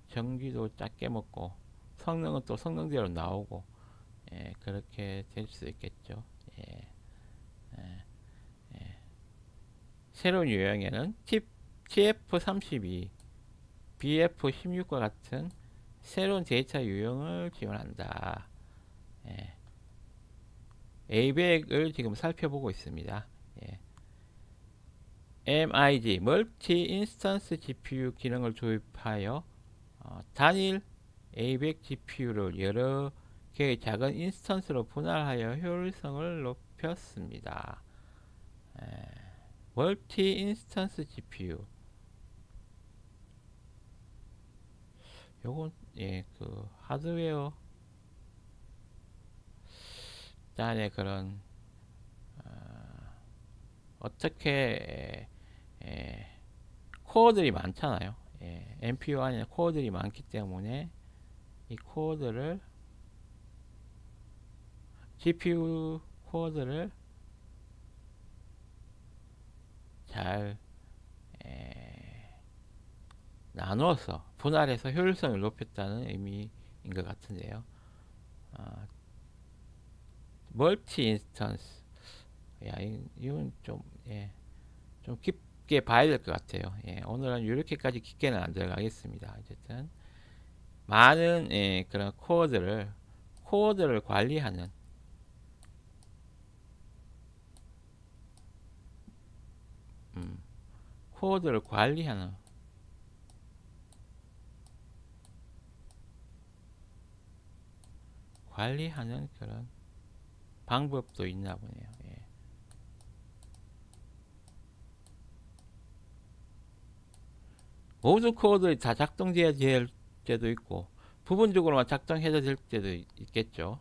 A: 전기도 작게 먹고 성능은 또 성능대로 나오고 그렇게 될 수 있겠죠. 예, 새로운 유형에는 TF32, BF16과 같은 새로운 데이터 유형을 지원한다. ABEC을 지금 살펴보고 있습니다. MIG, 멀티 인스턴스 GPU 기능을 도입하여 단일 ABEC GPU를 여러 개의 작은 인스턴스로 분할하여 효율성을 높였습니다. 멀티 인스턴스 GPU 요건 그 하드웨어 단의 그런 어떻게 코어들이 많잖아요. NPU 안에 코어들이 많기 때문에 이 코어들을 GPU 코어들을 잘 나누어서 분할해서 효율성을 높였다는 의미인 것 같은데요. 멀티 인스턴스, 이건 좀 깊게 봐야 될 것 같아요. 오늘은 이렇게까지 깊게는 안 들어가겠습니다. 어쨌든 많은 그런 코어들을 관리하는 코어들을 관리하는 그런 방법도 있나 보네요. 모든 코어들이 다 작동돼야 될 때도 있고 부분적으로만 작동해야 될 때도 있겠죠.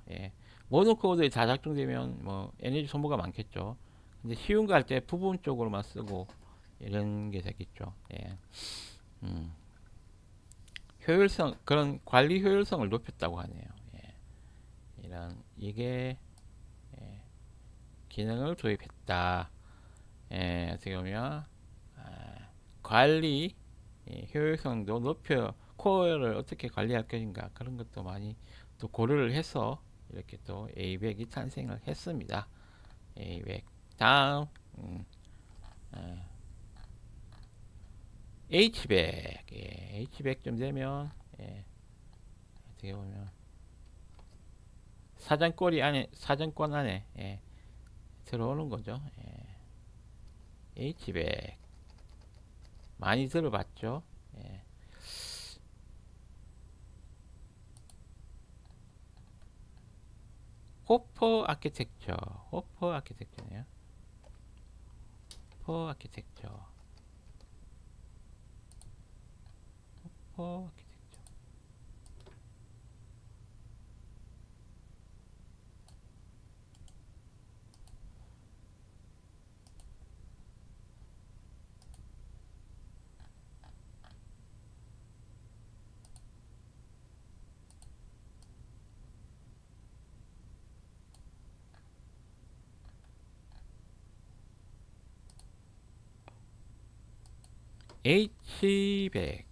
A: 모든 코어들이 다 작동되면 뭐 에너지 소모가 많겠죠. 근데 쉬운 거 할 때 부분적으로만 쓰고 이런 게 되겠죠. 효율성, 그런 관리 효율성을 높였다고 하네요. 이게 기능을 도입했다. 어떻게 보면 관리 효율성도 높여 코어를 어떻게 관리할 것인가 그런 것도 많이 또 고려를 해서 이렇게 또 ABEC이 탄생을 했습니다. ABEC 다음 HBEC HBEC 좀 되면 어떻게 보면 사정권 안에 들어오는 거죠. HBEC 많이 들어봤죠. 호퍼 아키텍처, 호퍼 아키텍처네요. 호퍼 아키텍처, 호퍼 아키텍처. HBEC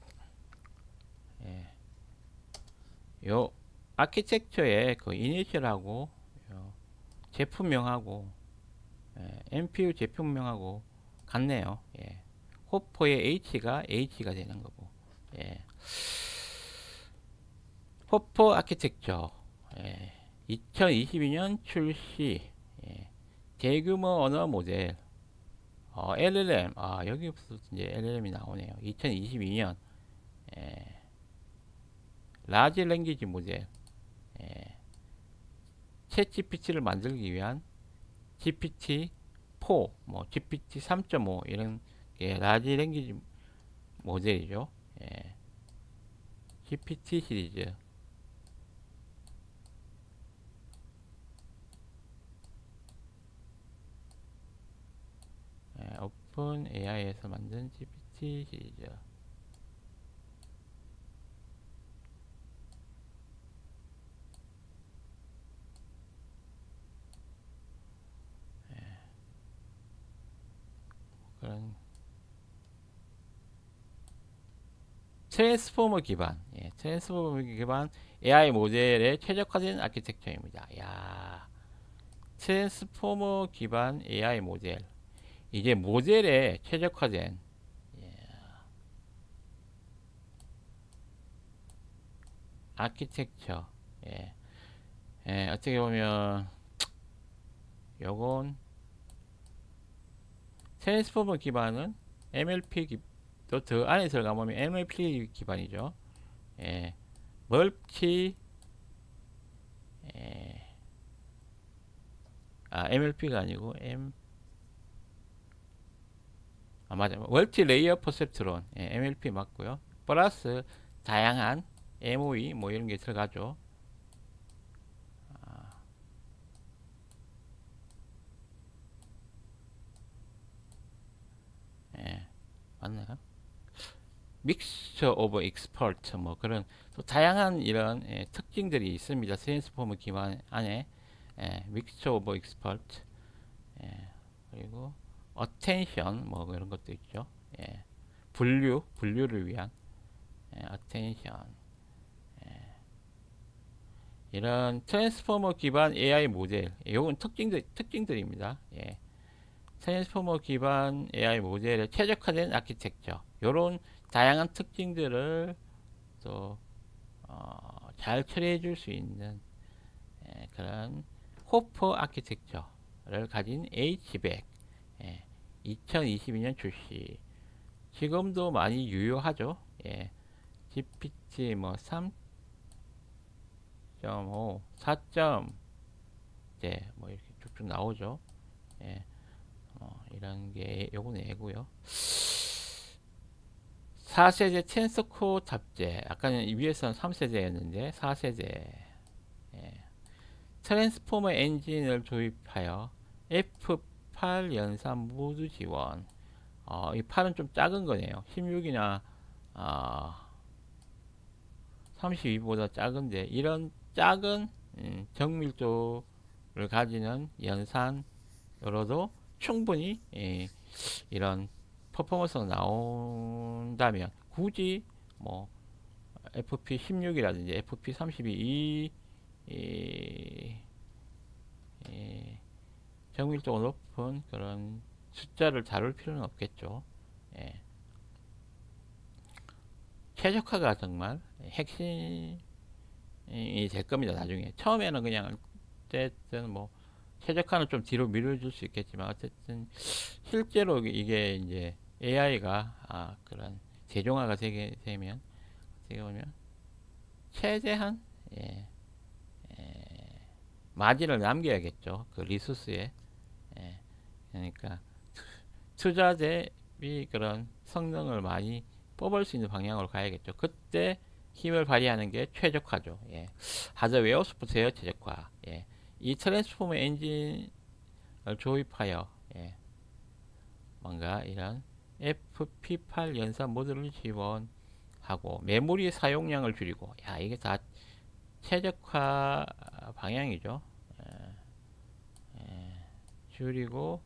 A: 요 아키텍처의 그 이니셜하고 제품명하고 NPU 제품명하고 같네요. 호퍼의 H가 되는 거고. 호퍼 아키텍처 2022년 출시 대규모 언어 모델 LLM 여기부터 이제 LLM이 나오네요. 2022년 라지 랭귀지 모델, 예, 챗 GPT를 만들기 위한 GPT-4, 뭐 GPT 3.5 이런 게 라지 랭귀지 모델이죠. 예, GPT 시리즈. 예, 오픈 AI에서 만든 GPT 시리즈. 그런 트랜스포머 기반, 예, 트랜스포머 기반 AI 모델에 최적화된 아키텍처입니다. 야, 트랜스포머 기반 AI 모델. 이제 모델에 최적화된, 예, 아키텍처. 예, 예, 어떻게 보면 요건 트랜스포머 기반은 MLP 더 안에 들어가면 MLP 기반이죠. 예, 멀티, 예, MLP가 아니고 맞아, 멀티 레이어 퍼셉트론, 예, MLP 맞고요. 플러스 다양한 MOE 뭐 이런 게 들어가죠. 예, 맞나요? 믹스처 오브 익스퍼트 뭐 그런 또 다양한 이런, 예, 특징들이 있습니다. 트랜스포머 기반 안에, 예, 믹스처 오브 익스퍼트, 예, 그리고 어텐션 뭐 이런 것도 있죠. 예, 분류를 위한, 예, 어텐션, 이런 트랜스포머 기반 AI 모델, 요건 특징들입니다. 예, 트랜스포머 기반 AI 모델에 최적화된 아키텍처, 요런 다양한 특징들을 또 잘 처리해 줄 수 있는, 예, 그런 호퍼 아키텍처를 가진 H100, 예, 2022년 출시. 지금도 많이 유효하죠. 예, GPT 뭐 3.5, 4점 이제 뭐 이렇게 쭉쭉 나오죠. 예, 이런 게 요건 애고요. 4세대 텐서코 탑재. 아까는 위에서는 3세대였는데 4세대. 예. 트랜스포머 엔진을 도입하여 F8 연산 모두 지원. 이 8은 좀 작은 거네요. 16이나 32보다 작은데 이런 작은, 정밀도를 가지는 연산으로도 충분히, 예, 이런 퍼포먼스가 나온다면 굳이 뭐 FP16이라든지 FP32 정밀도가 높은 그런 숫자를 다룰 필요는 없겠죠. 예. 최적화가 정말 핵심이 될 겁니다. 나중에 처음에는 그냥 어쨌든 뭐 최적화는 좀 뒤로 밀어줄 수 있겠지만 어쨌든 실제로 이게 이제 AI가 그런 대중화가 되면 어떻게 보면 최대한, 예, 마진을 남겨야겠죠. 그 리소스에. 예, 그러니까 투자 대비 그런 성능을 많이 뽑을 수 있는 방향으로 가야겠죠. 그때 힘을 발휘하는 게 최적화죠. 예. 하드웨어, 소프트웨어 최적화. 예. 이 트랜스포머 엔진을 조입하여, 예, 뭔가 이런 FP8 연산 모듈을 지원하고 메모리 사용량을 줄이고, 야, 이게 다 최적화 방향이죠. 줄이고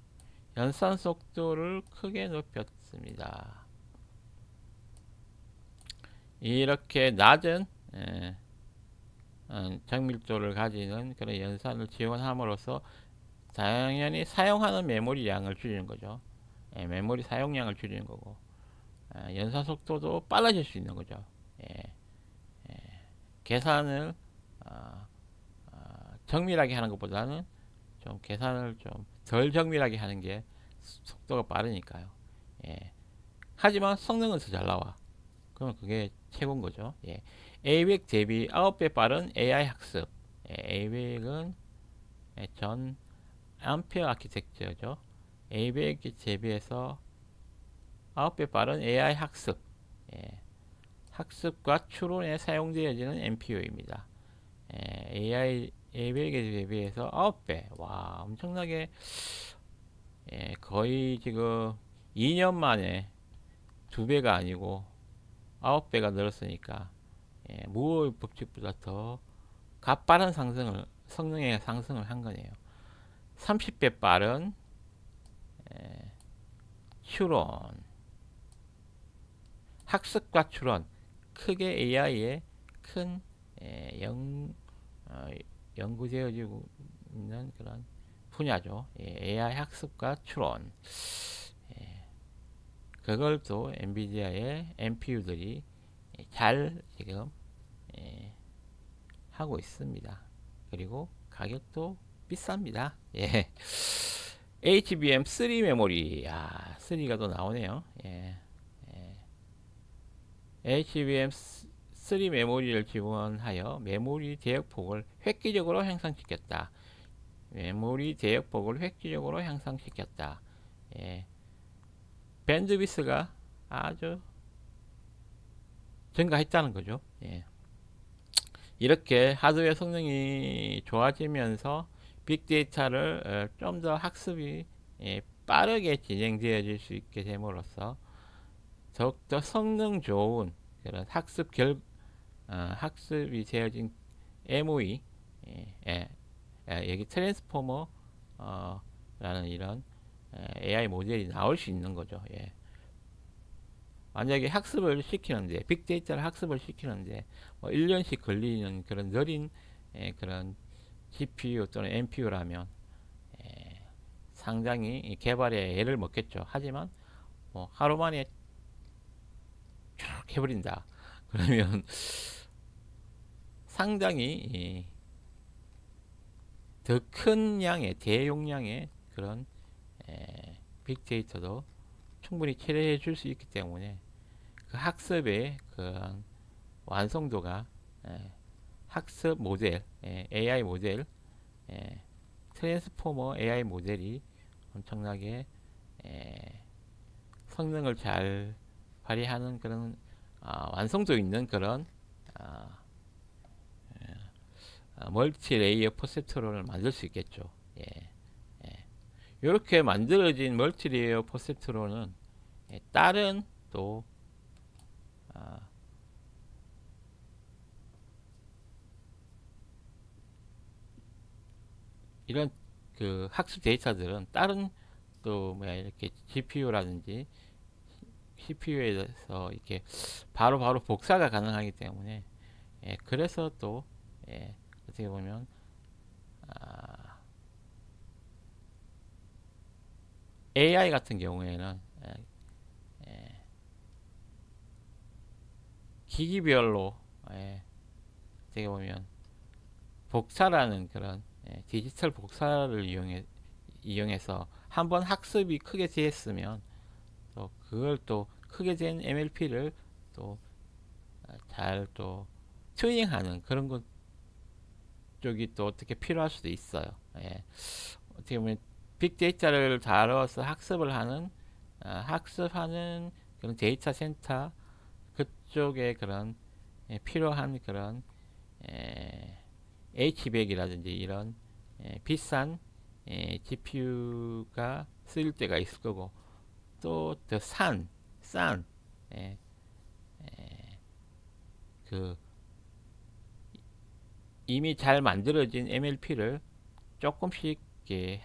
A: 연산 속도를 크게 높였습니다. 이렇게 낮은, 예, 정밀도를 가지는 그런 연산을 지원함으로써 당연히 사용하는 메모리 양을 줄이는 거죠. 예, 메모리 사용량을 줄이는 거고, 연산 속도도 빨라질 수 있는 거죠. 예, 계산을 정밀하게 하는 것보다는 좀 계산을 좀 덜 정밀하게 하는 게 속도가 빠르니까요. 예. 하지만 성능은 더 잘 나와. 그러면 그게 최고인 거죠. 예. A100 대비 9배 빠른 AI 학습. A100은 전 암페어 아키텍처죠. A100에 대비해서 9배 빠른 AI 학습. 예, 학습과 추론에 사용되어지는 NPU입니다. AI A100에 대비해서 9배. 와, 엄청나게 거의 지금 2년 만에 2배가 아니고 9배가 늘었으니까 무의 법칙보다 더 가파른 성능의 상승을 한 거네요. 30배 빠른 추론, 학습과 추론, 크게 AI의 큰 연구되어지고 있는 그런 분야죠. AI 학습과 추론. 그걸 또 엔비디아의 NPU들이 잘 지금 하고 있습니다. 그리고 가격도 비쌉니다. 예. HBM 3 메모리, 3가 또 나오네요. HBM 3 메모리를 지원하여 메모리 대역폭을 획기적으로 향상시켰다. 메모리 대역폭을 획기적으로 향상시켰다. 밴드위스가 아주 증가했다는 거죠. 이렇게 하드웨어 성능이 좋아지면서 빅데이터를 좀 더 학습이 빠르게 진행되어질 수 있게 됨으로써 더욱더 성능 좋은 그런 학습이 되어진 MOE, 여기 트랜스포머 라는 이런 AI 모델이 나올 수 있는 거죠. 만약에 학습을 시키는데 빅데이터를 학습을 시키는데 뭐 1년씩 걸리는 그런 느린 그런 GPU 또는 NPU라면 상당히 개발에 애를 먹겠죠. 하지만 뭐 하루 만에 쭉 해버린다. 그러면 상당히 더 큰 양의 대용량의 그런 빅데이터도 충분히 처리해 줄 수 있기 때문에 그 학습의 그런 완성도가 학습 모델, AI 모델, 트랜스포머 AI 모델이 엄청나게 성능을 잘 발휘하는 그런 완성도 있는 그런 멀티 레이어 퍼셉트론을 만들 수 있겠죠. 이렇게 만들어진 멀티 레이어 퍼셉트론은 다른 또 이런 그 학습 데이터들은 다른 또 뭐야 이렇게 GPU라든지 CPU에서 이렇게 바로 복사가 가능하기 때문에 그래서 또 어떻게 보면 AI 같은 경우에는 기기별로 어떻게 보면 복사라는 그런 디지털 복사를 이용해서 한번 학습이 크게 되었으면 또 그걸 또 크게 된 MLP를 또 잘 또 튜닝하는 그런 것 쪽이 또 어떻게 필요할 수도 있어요. 어떻게 보면 빅데이터를 다뤄서 학습하는 그런 데이터 센터 그쪽에 그런 필요한 그런 H100이라든지 이런 비싼 GPU가 쓰일 때가 있을 거고 또 더 싼 그 이미 잘 만들어진 MLP를 조금씩 이렇게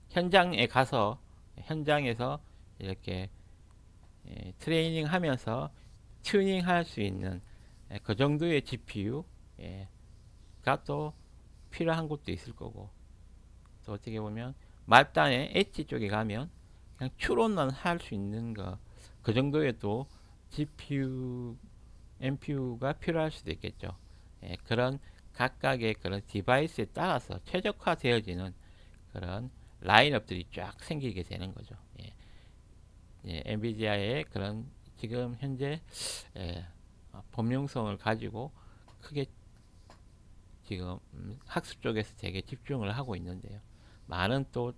A: 현장에 가서 현장에서 이렇게 트레이닝 하면서 튜닝 할 수 있는 그 정도의 GPU가 또 필요한 곳도 있을 거고 또 어떻게 보면 말단의 엣지 쪽에 가면 그냥 추론만 할 수 있는 그 정도의 또 GPU, NPU가 필요할 수도 있겠죠. 그런 각각의 그런 디바이스에 따라서 최적화되어지는 그런 라인업들이 쫙 생기게 되는 거죠. 엔비디아의 그런 지금 현재 범용성을 가지고 크게 지금 학습 쪽에서 되게 집중을 하고 있는데요. 많은 또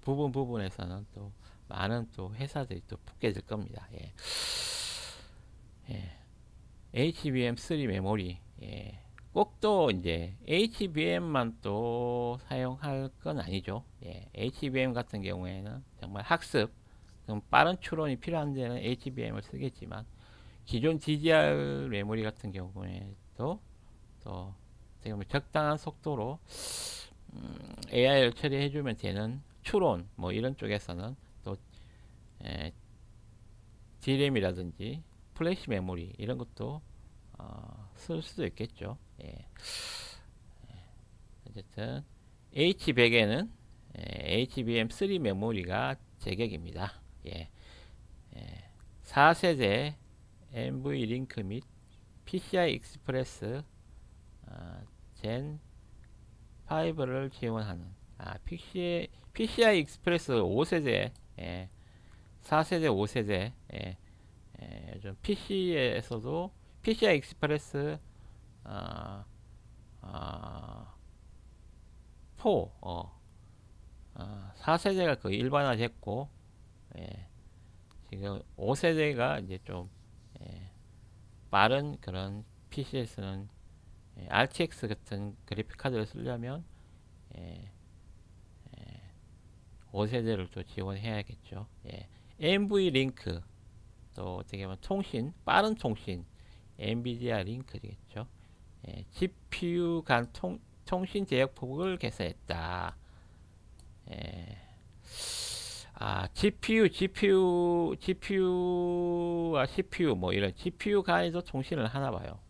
A: 부분에서는 또 많은 또 회사들이 또 붙게 될 겁니다. 예. 예. HBM3 메모리, 예. 꼭 또 이제 HBM만 또 사용할 건 아니죠. 예. HBM 같은 경우에는 정말 학습, 그럼 빠른 추론이 필요한 데는 HBM을 쓰겠지만 기존 DDR 메모리 같은 경우에도 또 지금 적당한 속도로 AI를 처리해주면 되는 추론 뭐 이런 쪽에서는 또 DRAM이라든지 플래시 메모리 이런 것도 쓸 수도 있겠죠. 예. 어쨌든 H100에는 HBM3 메모리가 제격입니다. 예. 4세대 NV링크 및 PCI 익스프레스 젠 5를 지원하는 PCI 익스프레스 5세대 4세대 5세대 요즘 PC에서도 PCI 익스프레스 4 4세대가 거의 일반화됐고 지금 5세대가 이제 좀 빠른 그런 PC에서는 RTX 같은 그래픽 카드를 쓰려면 5세대를 또 지원해야겠죠. NV링크 또 어떻게 보면 통신, 빠른 통신 엔비디아 링크겠죠. GPU 간 통신 제약 폭을 개선했다. GPU와 CPU 뭐 이런 GPU 간에도 통신을 하나 봐요.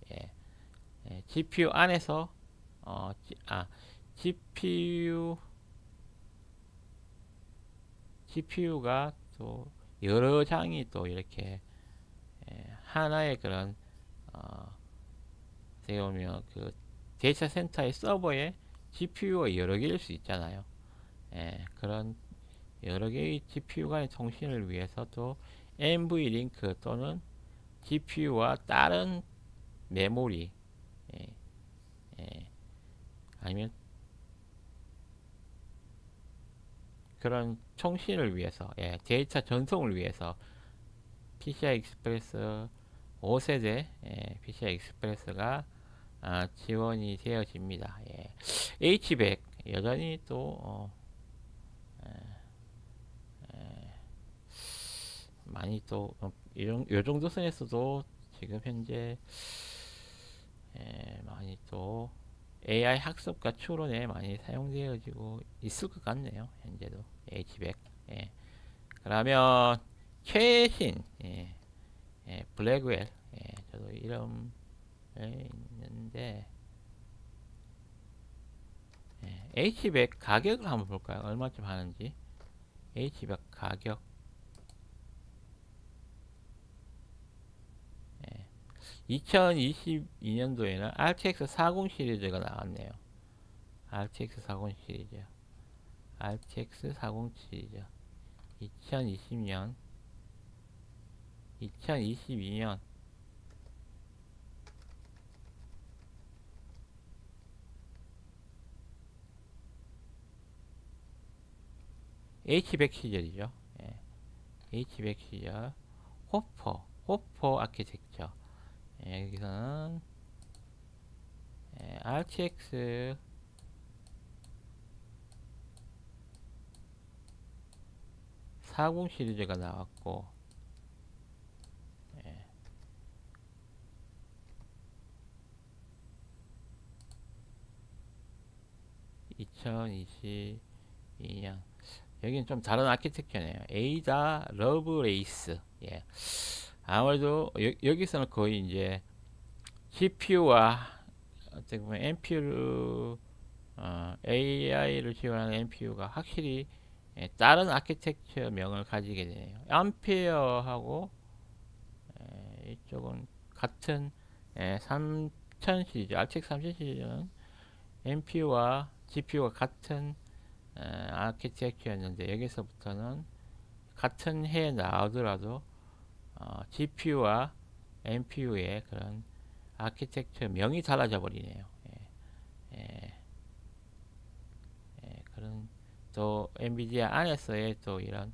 A: GPU 안에서 GPU가 또 여러 장이 또 이렇게 하나의 그런 어떻게 보면 그 데이터 센터의 서버에 GPU가 여러 개일 수 있잖아요. 그런 여러 개의 GPU 간의 통신을 위해서도 NV링크 또는 GPU와 다른 메모리 아니면 그런 통신을 위해서 데이터 전송을 위해서 PCI 익스프레스 5세대 PCI 익스프레스가 지원이 되어집니다. H100 여전히 또 많이 또 요 정도 선에서도 지금 현재 많이 또 AI 학습과 추론에 많이 사용되어지고 있을 것 같네요. 현재도 H100. 그러면 최신 블랙웰 저도 이름에 있는데 H100 가격을 한번 볼까요? 얼마쯤 하는지. H100 가격 2022년도에는 RTX 40 시리즈가 나왔네요. RTX 40 시리즈. RTX 40 시리즈. 2022년 'H100 시절이죠. H100 시절 호퍼 아키텍처. 여기서는 RTX 40 시리즈가 나왔고 2022년 여기는 좀 다른 아키텍처네요. 에이다 러브레이스. 아무래도 여기서는 거의 이제 GPU와 어떻게 보면 NPU AI를 지원하는 NPU가 확실히 다른 아키텍처 명을 가지게 되네요. 암페어하고 이쪽은 같은 3000 시리즈, RTX 3000 시리즈는 NPU와 GPU가 같은 아키텍처였는데 여기서부터는 같은 해에 나오더라도 GPU와 NPU의 그런 아키텍처 명이 달라져 버리네요. 예, 그런 또 엔비디아 안에서의 또 이런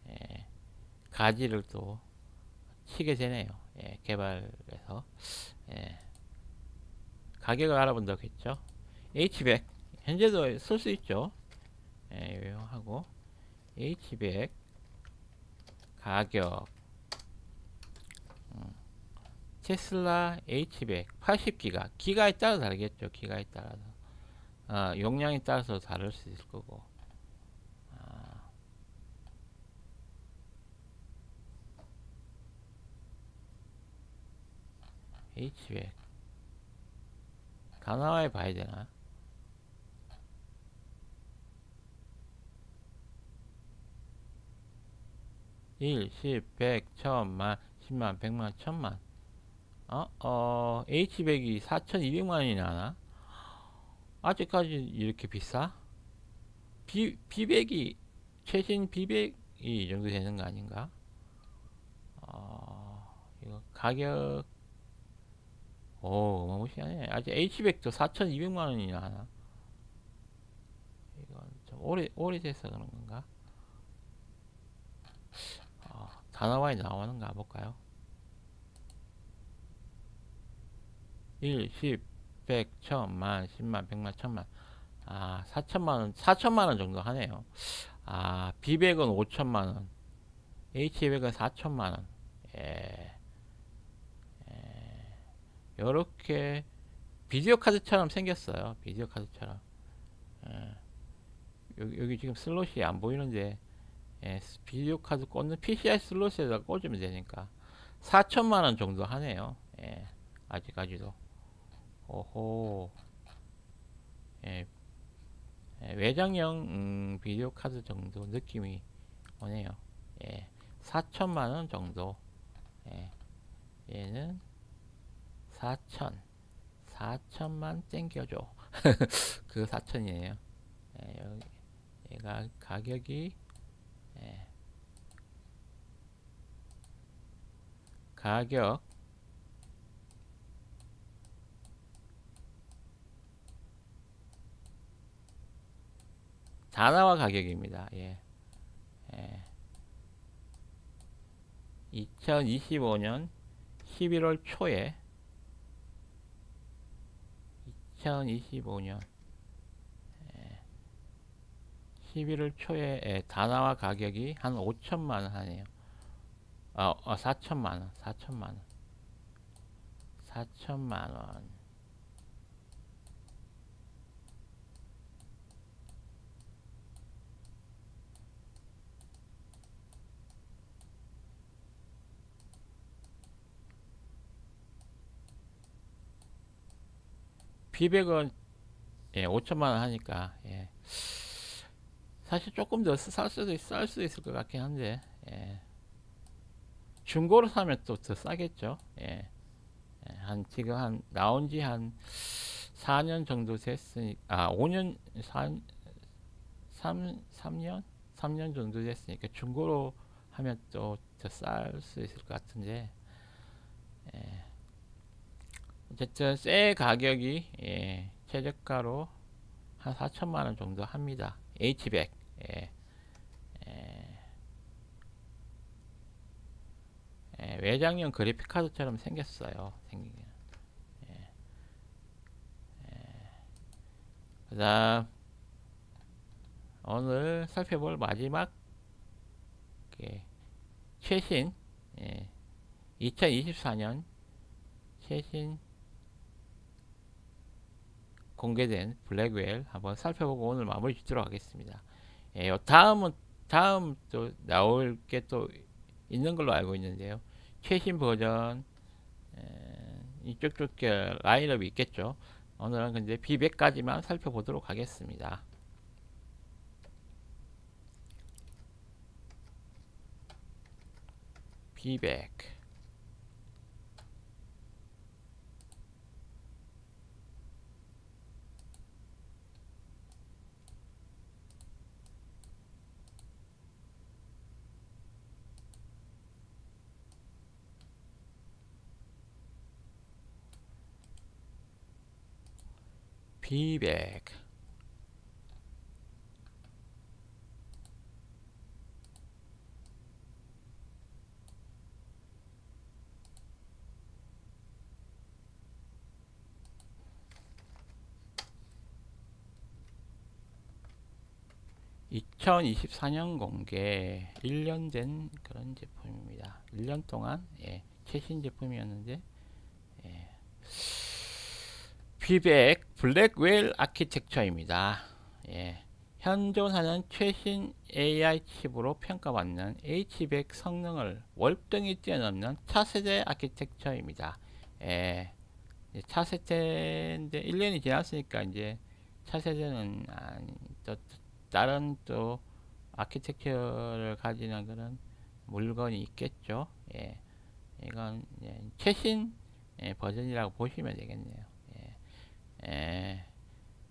A: 예, 가지를 또 치게 되네요. 개발에서 가격을 알아본다고 했죠. H100 현재도 쓸 수 있죠. 하고 H100 가격 테슬라 H100 80기가 기가에 따라 다르겠죠. 기가에 따라서 용량에 따라서 다를 수 있을 거고 H100 가나와에 봐야 되나? 1, 10, 100, 1000만, 10만, 100만, 1000만. H100이 4200만원이 나나? 아직까지 이렇게 비싸? B100이, 최신 B100이 이 정도 되는 거 아닌가? 이거 가격, 어마무시하네. 아직 H100도 4200만원이 나나? 이건 좀 오래돼서 그런 건가? 다나와에 나오는가 볼까요? 1, 10, 100, 1000만, 10만, 100만, 1000만. 4천만원, 4천만원 정도 하네요. B100은 5천만원, H200은 4천만원. 예, 요렇게 비디오 카드처럼 생겼어요. 비디오 카드처럼. 예, 여기 지금 슬롯이 안 보이는데, 비디오 카드 꽂는 PCI 슬롯에다 꽂으면 되니까 4천만원 정도 하네요. 아직까지도. 오호. 예, 외장형 비디오 카드 정도 느낌이 오네요. 4천만원 정도. 얘는 4천만 땡겨줘. 그 4천이에요. 얘가 가격이 가격 다나와 가격입니다. 2025년 11월 초에 2025년 11월 초에 다나와 가격이 한 5천만원 하네요. 4천만원 4천만원 B100은 5천만원 하니까 사실 조금 더 쌀 수도 있을 것 같긴 한데 중고로 사면 또 더 싸겠죠. 지금 나온 지 한 4년 정도 됐으니까 5년 3년 정도 됐으니까 중고로 하면 또 더 쌀 수 있을 것 같은데 어쨌든 새 가격이 최저가로 한 4천만원 정도 합니다. H100 외장형 그래픽카드처럼 생겼어요. 그 다음 오늘 살펴볼 마지막 최신 2024년 최신 공개된 블랙웰 한번 살펴보고 오늘 마무리 짓도록 하겠습니다. 다음 또 나올 게 또 있는 걸로 알고 있는데요. 최신 버전 이쪽 라인업이 있겠죠. 오늘은 근데 B100까지만 살펴보도록 하겠습니다. B100 비백 2024년 공개 1년 된 그런 제품입니다. 1년 동안 최신 제품이었는데 비백 블랙웰 아키텍처입니다. 현존하는 최신 AI 칩으로 평가받는 H100 성능을 월등히 뛰어넘는 차세대 아키텍처입니다. 차세대인데 1년이 지났으니까 이제 차세대는 또 다른 또 아키텍처를 가지는 그런 물건이 있겠죠. 이건 최신 버전이라고 보시면 되겠네요.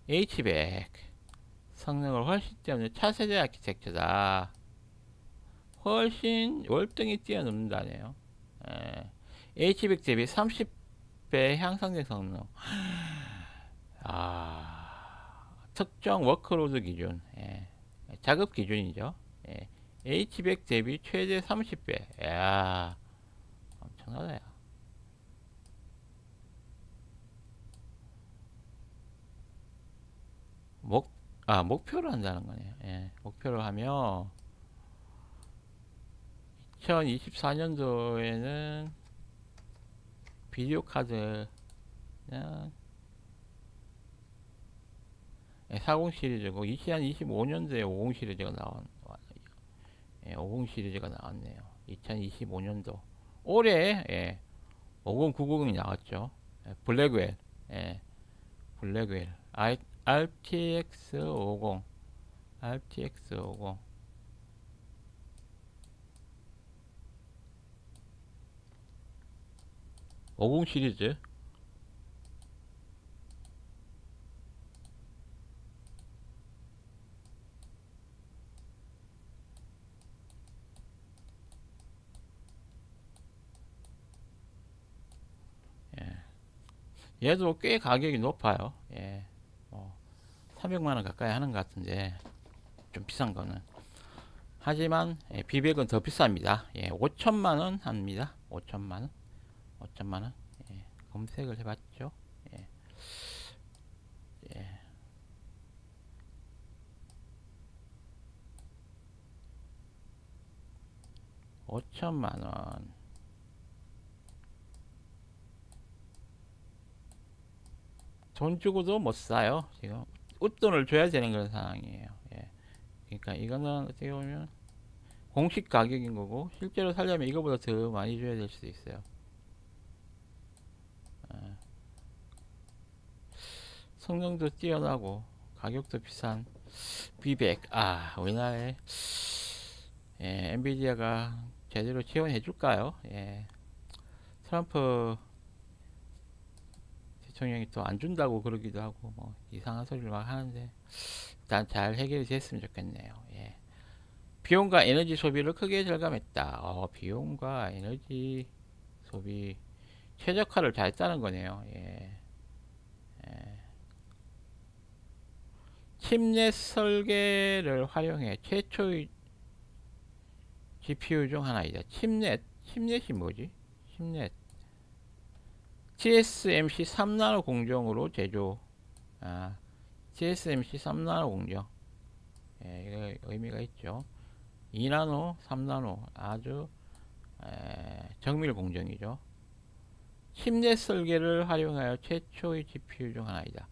A: H100 성능을 훨씬 뛰어넘는 차세대 아키텍처다. 훨씬 월등히 뛰어넘는다네요. H100 대비 30배 향상된 성능. 특정 워크로드 기준, 작업 기준이죠. H100 대비 최대 30배. 야, 엄청나다. 목표를 한다는 거네요. 목표를 하면 2024년도에는 비디오 카드는 40 시리즈고 2025년도에 50 시리즈가 50 시리즈가 나왔네요. 2025년도 올해 5090이 나왔죠. 블랙웰 블랙웰 RTX 50 RTX 50 50 시리즈 얘도 꽤 가격이 높아요. 300만원 가까이 하는 것 같은데 좀 비싼 거는. 하지만 비백은 더 비쌉니다. 5천만원 합니다. 5천만원 5천만원. 검색을 해봤죠. 5천만원. 돈 주고도 못 사요. 지금 웃돈을 줘야 되는 그런 상황이에요. 그러니까 이거는 어떻게 보면 공식 가격인 거고 실제로 살려면 이거보다 더 많이 줘야 될 수도 있어요. 성능도 뛰어나고 가격도 비싼 비백. 우리나라에 엔비디아가 제대로 지원해 줄까요? 트럼프 대통령이 또 안 준다고 그러기도 하고 뭐 이상한 소리를 막 하는데 일단 잘 해결이 됐으면 좋겠네요. 비용과 에너지 소비를 크게 절감했다. 비용과 에너지 소비 최적화를 잘 했다는 거네요. 칩넷 설계를 활용해 최초의 GPU 중 하나이다. 칩넷이 뭐지? 칩넷 TSMC 3나노 공정으로 제조. TSMC 3나노 공정. 이거 의미가 있죠. 2나노, 3나노 아주 정밀 공정이죠. 칩넷 설계를 활용하여 최초의 GPU 중 하나이다.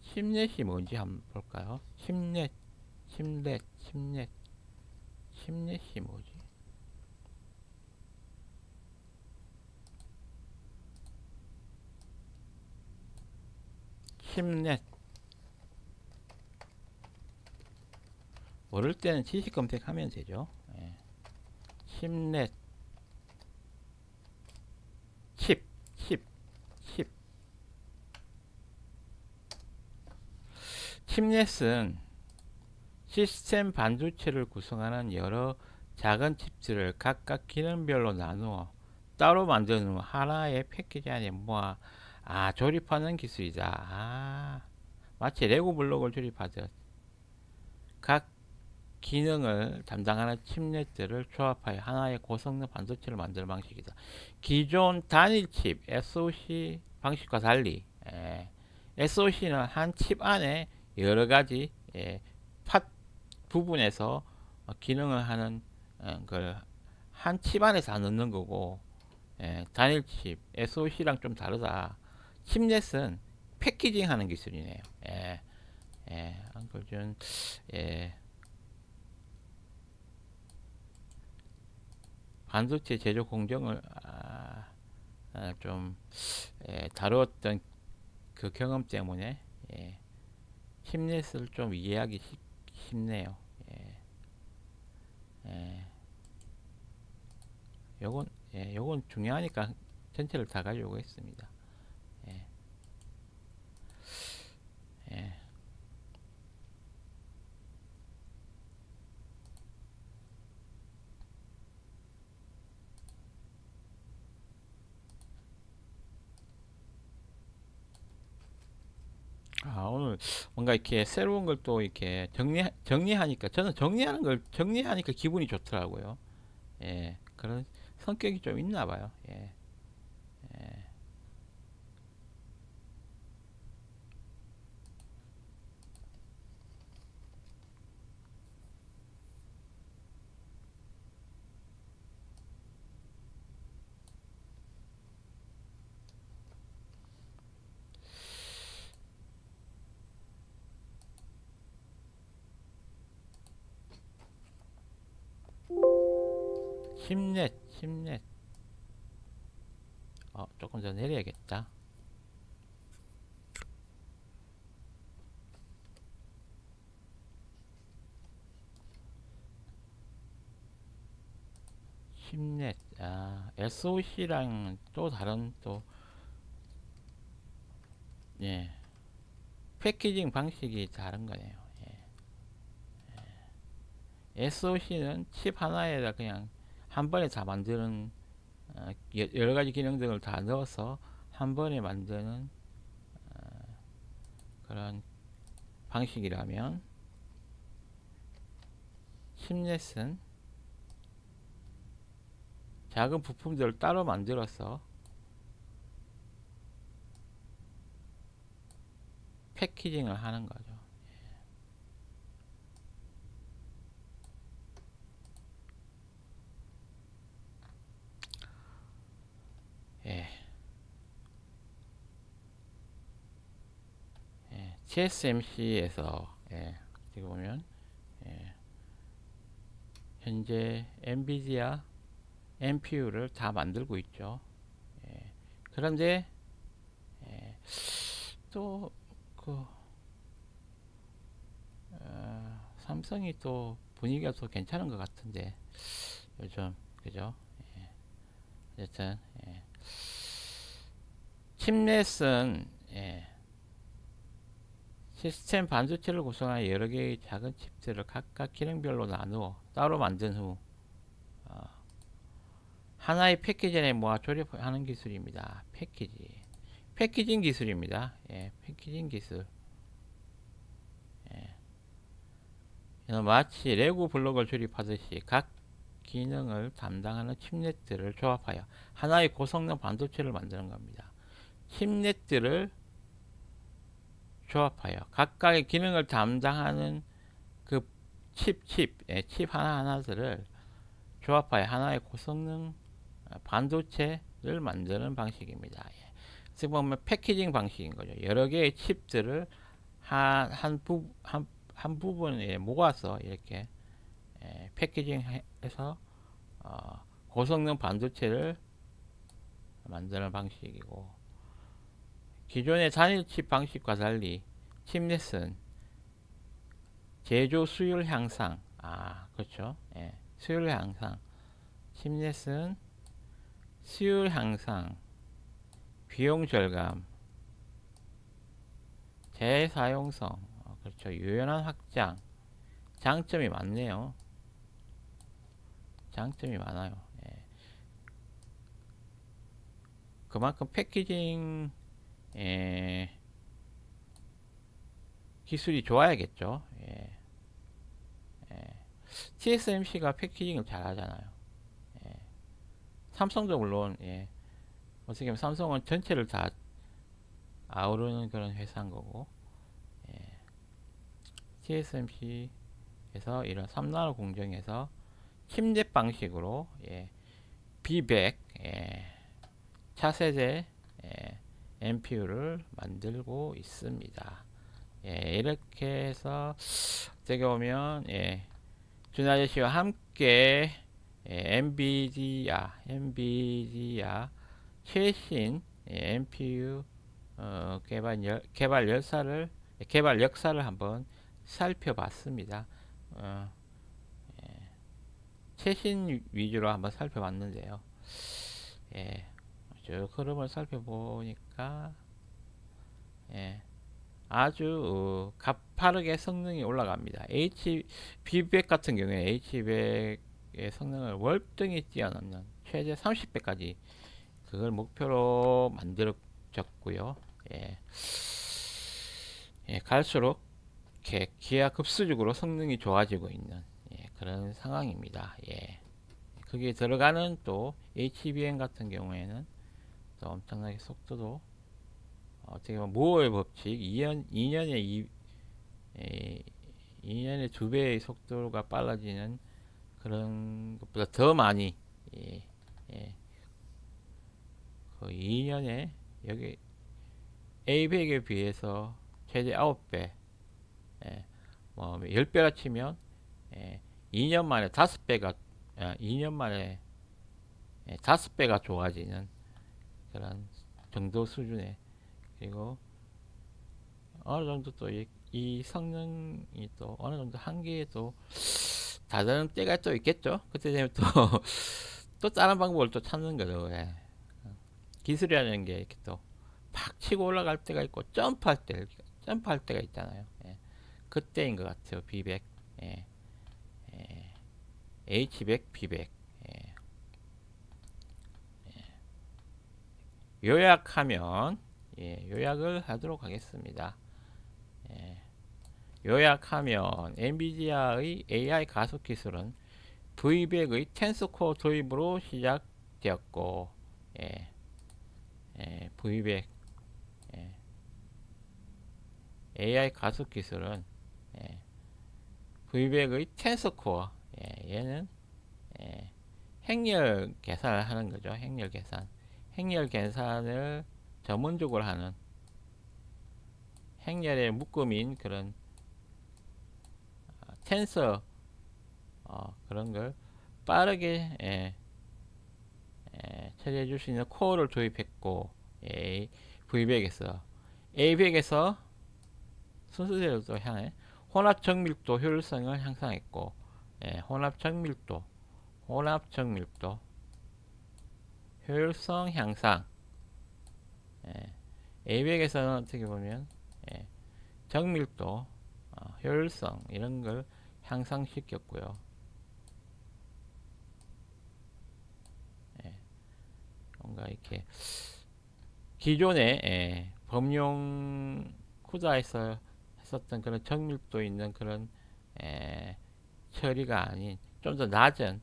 A: 칩넷이 뭔지 한번 볼까요? 칩넷이 뭐지? 칩넷. 모를 때는 지식 검색하면 되죠. 칩넷. 칩. 칩넷은 시스템 반도체를 구성하는 여러 작은 칩들을 각각 기능별로 나누어 따로 만드는 하나의 패키지 안에 모아 조립하는 기술이다. 마치 레고 블록을 조립하듯 각 기능을 담당하는 칩넷들을 조합하여 하나의 고성능 반도체를 만드는 방식이다. 기존 단일 칩 SoC 방식과 달리 SoC는 한 칩 안에 여러 가지 팟 부분에서 기능을 하는 걸 한 칩 안에서 넣는 거고, 단일 칩 SoC랑 좀 다르다. 칩넷은 패키징 하는 기술이네요. 그좀 반도체 제조 공정을 좀 다루었던 그 경험 때문에 칩넷을 좀 이해하기 쉽네요. 예, 요건 중요하니까 전체를 다 가지고 있습니다. 예, 예. 오늘 뭔가 이렇게 새로운 걸 또 이렇게 정리하니까 저는 정리하니까 기분이 좋더라고요. 그런 성격이 좀 있나 봐요. 심넷. 조금 더 내려야겠다. 심넷. SOC랑 또 다른 또 패키징 방식이 다른 거네요. SOC는 칩 하나에다 그냥 한 번에 다 만드는 여러 가지 기능들을 다 넣어서 한 번에 만드는 그런 방식이라면, 심넷은 작은 부품들을 따로 만들어서 패키징을 하는 거죠. 예. TSMC에서 지금 보면 현재 엔비디아 NPU를 다 만들고 있죠. 그런데 또 그 삼성이 또 분위기가 또 괜찮은 것 같은데 요즘, 그죠? 어쨌든 칩넷은 시스템 반도체를 구성하는 여러 개의 작은 칩들을 각각 기능별로 나누어 따로 만든 후 하나의 패키지 안에 모아 조립하는 기술입니다. 패키징 기술입니다. 패키징 기술. 마치 레고 블록을 조립하듯이 각 기능을 담당하는 칩넷들을 조합하여 하나의 고성능 반도체를 만드는 겁니다. 칩넷들을 조합하여 각각의 기능을 담당하는 그 칩 하나하나들을 조합하여 하나의 고성능 반도체를 만드는 방식입니다. 지금 보면 패키징 방식인 거죠. 여러 개의 칩들을 한 부분에 모아서 이렇게 패키징해서 고성능 반도체를 만드는 방식이고, 기존의 단일 칩 방식과 달리 칩넷은 제조 수율 향상, 그렇죠. 수율 향상. 칩넷은 수율 향상, 비용 절감, 재사용성, 그렇죠. 유연한 확장, 장점이 많네요. 장점이 많아요. 그만큼 패키징 기술이 좋아야겠죠. 예. 예. TSMC가 패키징을 잘 하잖아요. 예. 삼성도 물론, 예. 어떻게 보면 삼성은 전체를 다 아우르는 그런 회사인 거고, 예. TSMC에서 이런 3나노 공정에서 침랩 방식으로, 예. B100, 예. 차세대, 예. MPU를 만들고 있습니다. 예. 이렇게 해서 어떻게 보면, 예. 준 아저씨와 함께, 예. 엔비디아 최신, 예. MPU 개발 역사를 한번 살펴봤습니다. 어, 최신 위주로 한번 살펴봤는데요. 예, 쭉 흐름을 살펴보니까, 예, 아주 가파르게 성능이 올라갑니다. B100 같은 경우에 H100의 성능을 월등히 뛰어넘는 최대 30배까지 그걸 목표로 만들어졌고요. 예, 예, 갈수록 이렇게 기하급수적으로 성능이 좋아지고 있는, 예, 그런 상황입니다. 예. 거기에 들어가는 또 HBM 같은 경우에는 또 엄청나게 속도도 어떻게 보면 모어의 법칙 2년에 2배의 속도가 빨라지는 그런 것보다 더 많이, 예, 예, 그 2년에 여기 A100에 비해서 최대 9배, 예, 뭐 10배라 치면, 예, 2년 만에 5배가 2년 만에 5배가 좋아지는 그런 정도 수준의, 그리고 어느 정도 또 이 성능이 또 어느 정도 한계에 또 다른 때가 또 있겠죠. 그때 되면 또 또 다른 방법을 또 찾는 거죠. 예. 기술이라는 게 이렇게 또 팍 치고 올라갈 때가 있고 점프할 때가 있잖아요. 예. 그때인 것 같아요. B100, 예. 예. H100, B100. 예. 요약하면, 예, 요약을 하도록 하겠습니다. 예. 요약하면 엔비디아의 AI 가속 기술은 V100의 텐서코어 도입으로 시작되었고, 예, 예, V100, 예, AI 가속 기술은, 예, V100의 텐서코어, 예, 얘는, 예, 행렬 계산을 하는 거죠. 행렬 계산을 전문적으로 하는 행렬의 묶음인 그런 텐서, 그런 걸 빠르게, 예, 처리해 줄 수 있는 코어를 도입했고, 예, V100에서 A100에서 순서대로 또 향해 혼합 정밀도 효율성을 향상했고, 예, 혼합 정밀도 효율성 향상, 예, A100에서는 어떻게 보면, 예, 정밀도, 효율성 이런 걸 향상시켰고요. 예, 뭔가 이렇게 기존에, 예, 범용 쿠다에서 했었던 그런 정밀도 있는 그런, 예, 처리가 아닌 좀 더 낮은,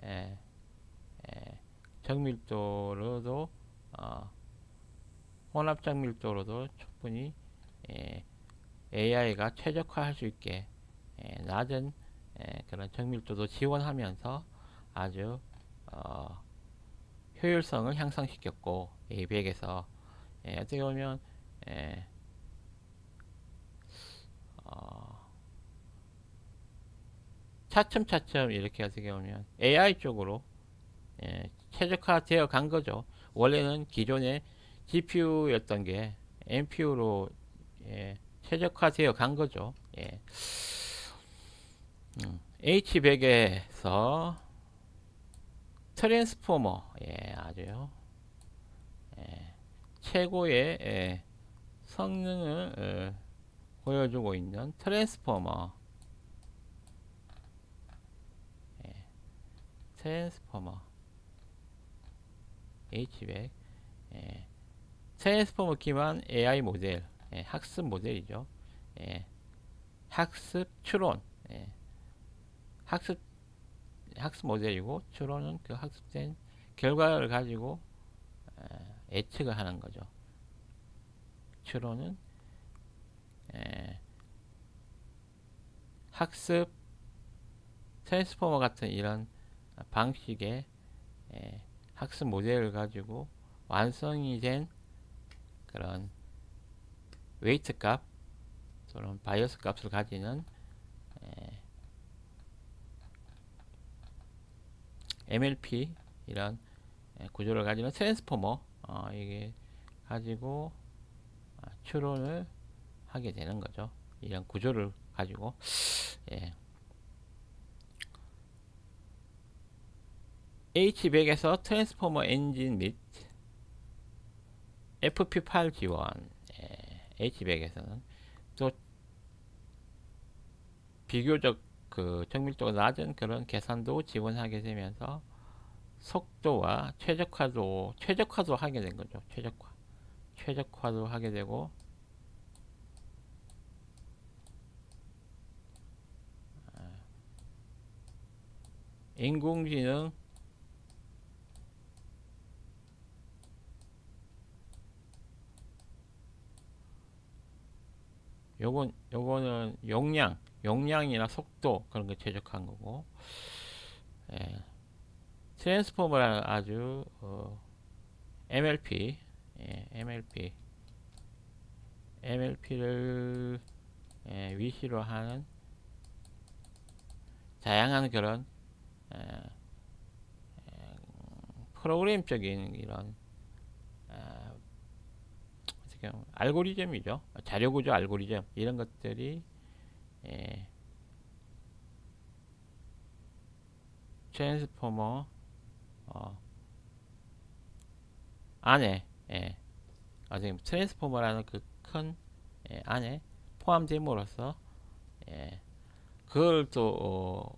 A: 예, 예, 정밀도로도, 어, 혼합 정밀도로도 충분히, 예, AI가 최적화할 수 있게, 예, 낮은, 예, 그런 정밀도도 지원하면서 아주 효율성을 향상시켰고, A100에서, 예, 어떻게 보면, 예, 어, 차츰차츰 이렇게 어떻게 보면 AI 쪽으로, 예, 최적화되어 간 거죠. 원래는 기존의 GPU였던 게 NPU로, 예, 최적화되어 간 거죠. 예. H100에서 트랜스포머, 예, 아주, 예, 최고의, 예, 성능을 보여주고 있는 트랜스포머, 예, 트랜스포머 H100, 예, 트랜스포머 기반 AI 모델, 예, 학습 모델이죠. 예, 학습 추론, 예, 학습 모델이고, 추론은 그 학습된 결과를 가지고 예측을 하는 거죠. 추론은 학습 트랜스포머 같은 이런 방식의 학습 모델을 가지고 완성이 된 그런 웨이트 값 또는 바이어스 값을 가지는 MLP 이런 구조를 가지는 트랜스포머 이게 가지고 추론을 하게 되는 거죠. 이런 구조를 가지고 H100에서 트랜스포머 엔진 및 FP8 지원 H100에서는 또 비교적 그 정밀도가 낮은 그런 계산도 지원하게 되면서 속도와 최적화도 하게 된 거죠. 최적화도 하게 되고 인공지능 요거는 용량이나 속도 그런 거 최적화한 거고 트랜스포머라는 아주 MLP를 위시로 하는 다양한 그런 프로그램적인 이런 알고리즘이죠. 자료구조 알고리즘 이런 것들이 트랜스포머 안에 트랜스포머라는 그 큰 안에 포함됨으로써 그걸 또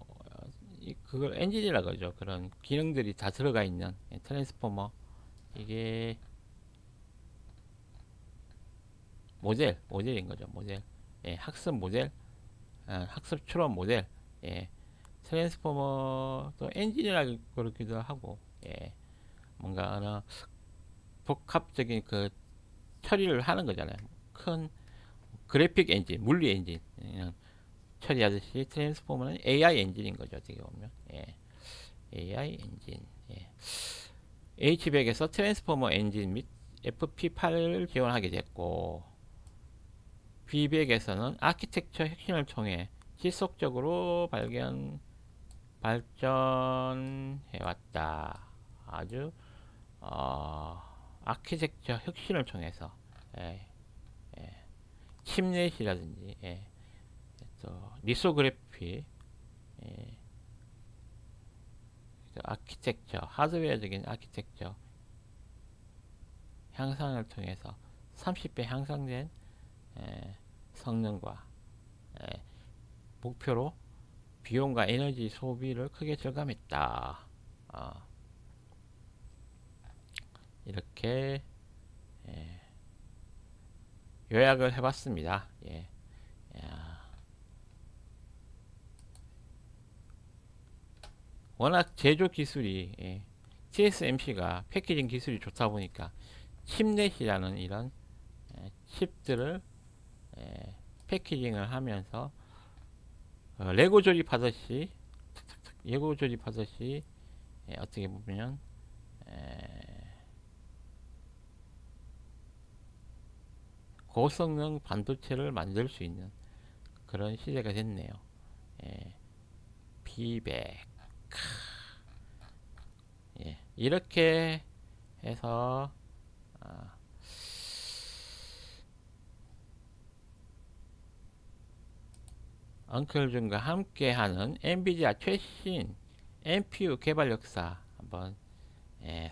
A: 그걸 엔진이라 그러죠. 그런 기능들이 다 들어가 있는 트랜스포머 이게 모델인 거죠. 모델 학습 모델 학습 추론 모델 트랜스포머 또 엔진이라 그러기도 하고 뭔가 하나 복합적인 그 처리를 하는 거잖아요. 큰 그래픽 엔진, 물리 엔진 처리하듯이 트랜스포머는 AI 엔진인 거죠. 어떻게 보면 AI 엔진 H100에서 트랜스포머 엔진 및 FP8을 지원하게 됐고 B100에서는 아키텍처 혁신을 통해 지속적으로 발전해왔다. 아주 아키텍처 혁신을 통해서 칩넷이라든지 또 리소그래피 아키텍처 하드웨어적인 아키텍처 향상을 통해서 30배 향상된 성능과 목표로 비용과 에너지 소비를 크게 절감했다. 이렇게 요약을 해봤습니다. 워낙 제조 기술이 TSMC가 패키징 기술이 좋다 보니까 칩넷이라는 이런 칩들을 패키징을 하면서 레고 조립하듯이 어떻게 보면 고성능 반도체를 만들 수 있는 그런 시대가 됐네요. B100 이렇게 해서 엉클준과 함께하는 엔비디아 최신 NPU 개발 역사 한번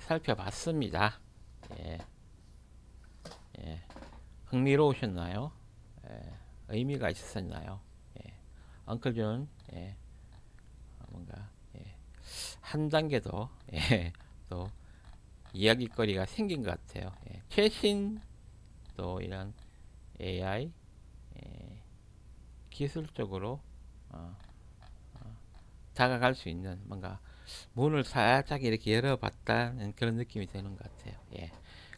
A: 살펴봤습니다. 흥미로우셨나요? 의미가 있었나요? 엉클준 뭔가 한 단계 더 또 이야기거리가 생긴 것 같아요. 최신 또 이런 AI 기술적으로 어, 다가갈 수 있는 뭔가 문을 살짝 이렇게 열어봤다는 그런 느낌이 드는 것 같아요. 예.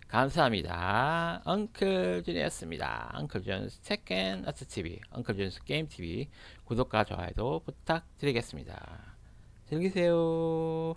A: 감사합니다. 엉클준이었습니다. 엉클준스 세컨 아트 TV, 엉클준스 게임 TV 구독과 좋아요도 부탁드리겠습니다. 즐기세요.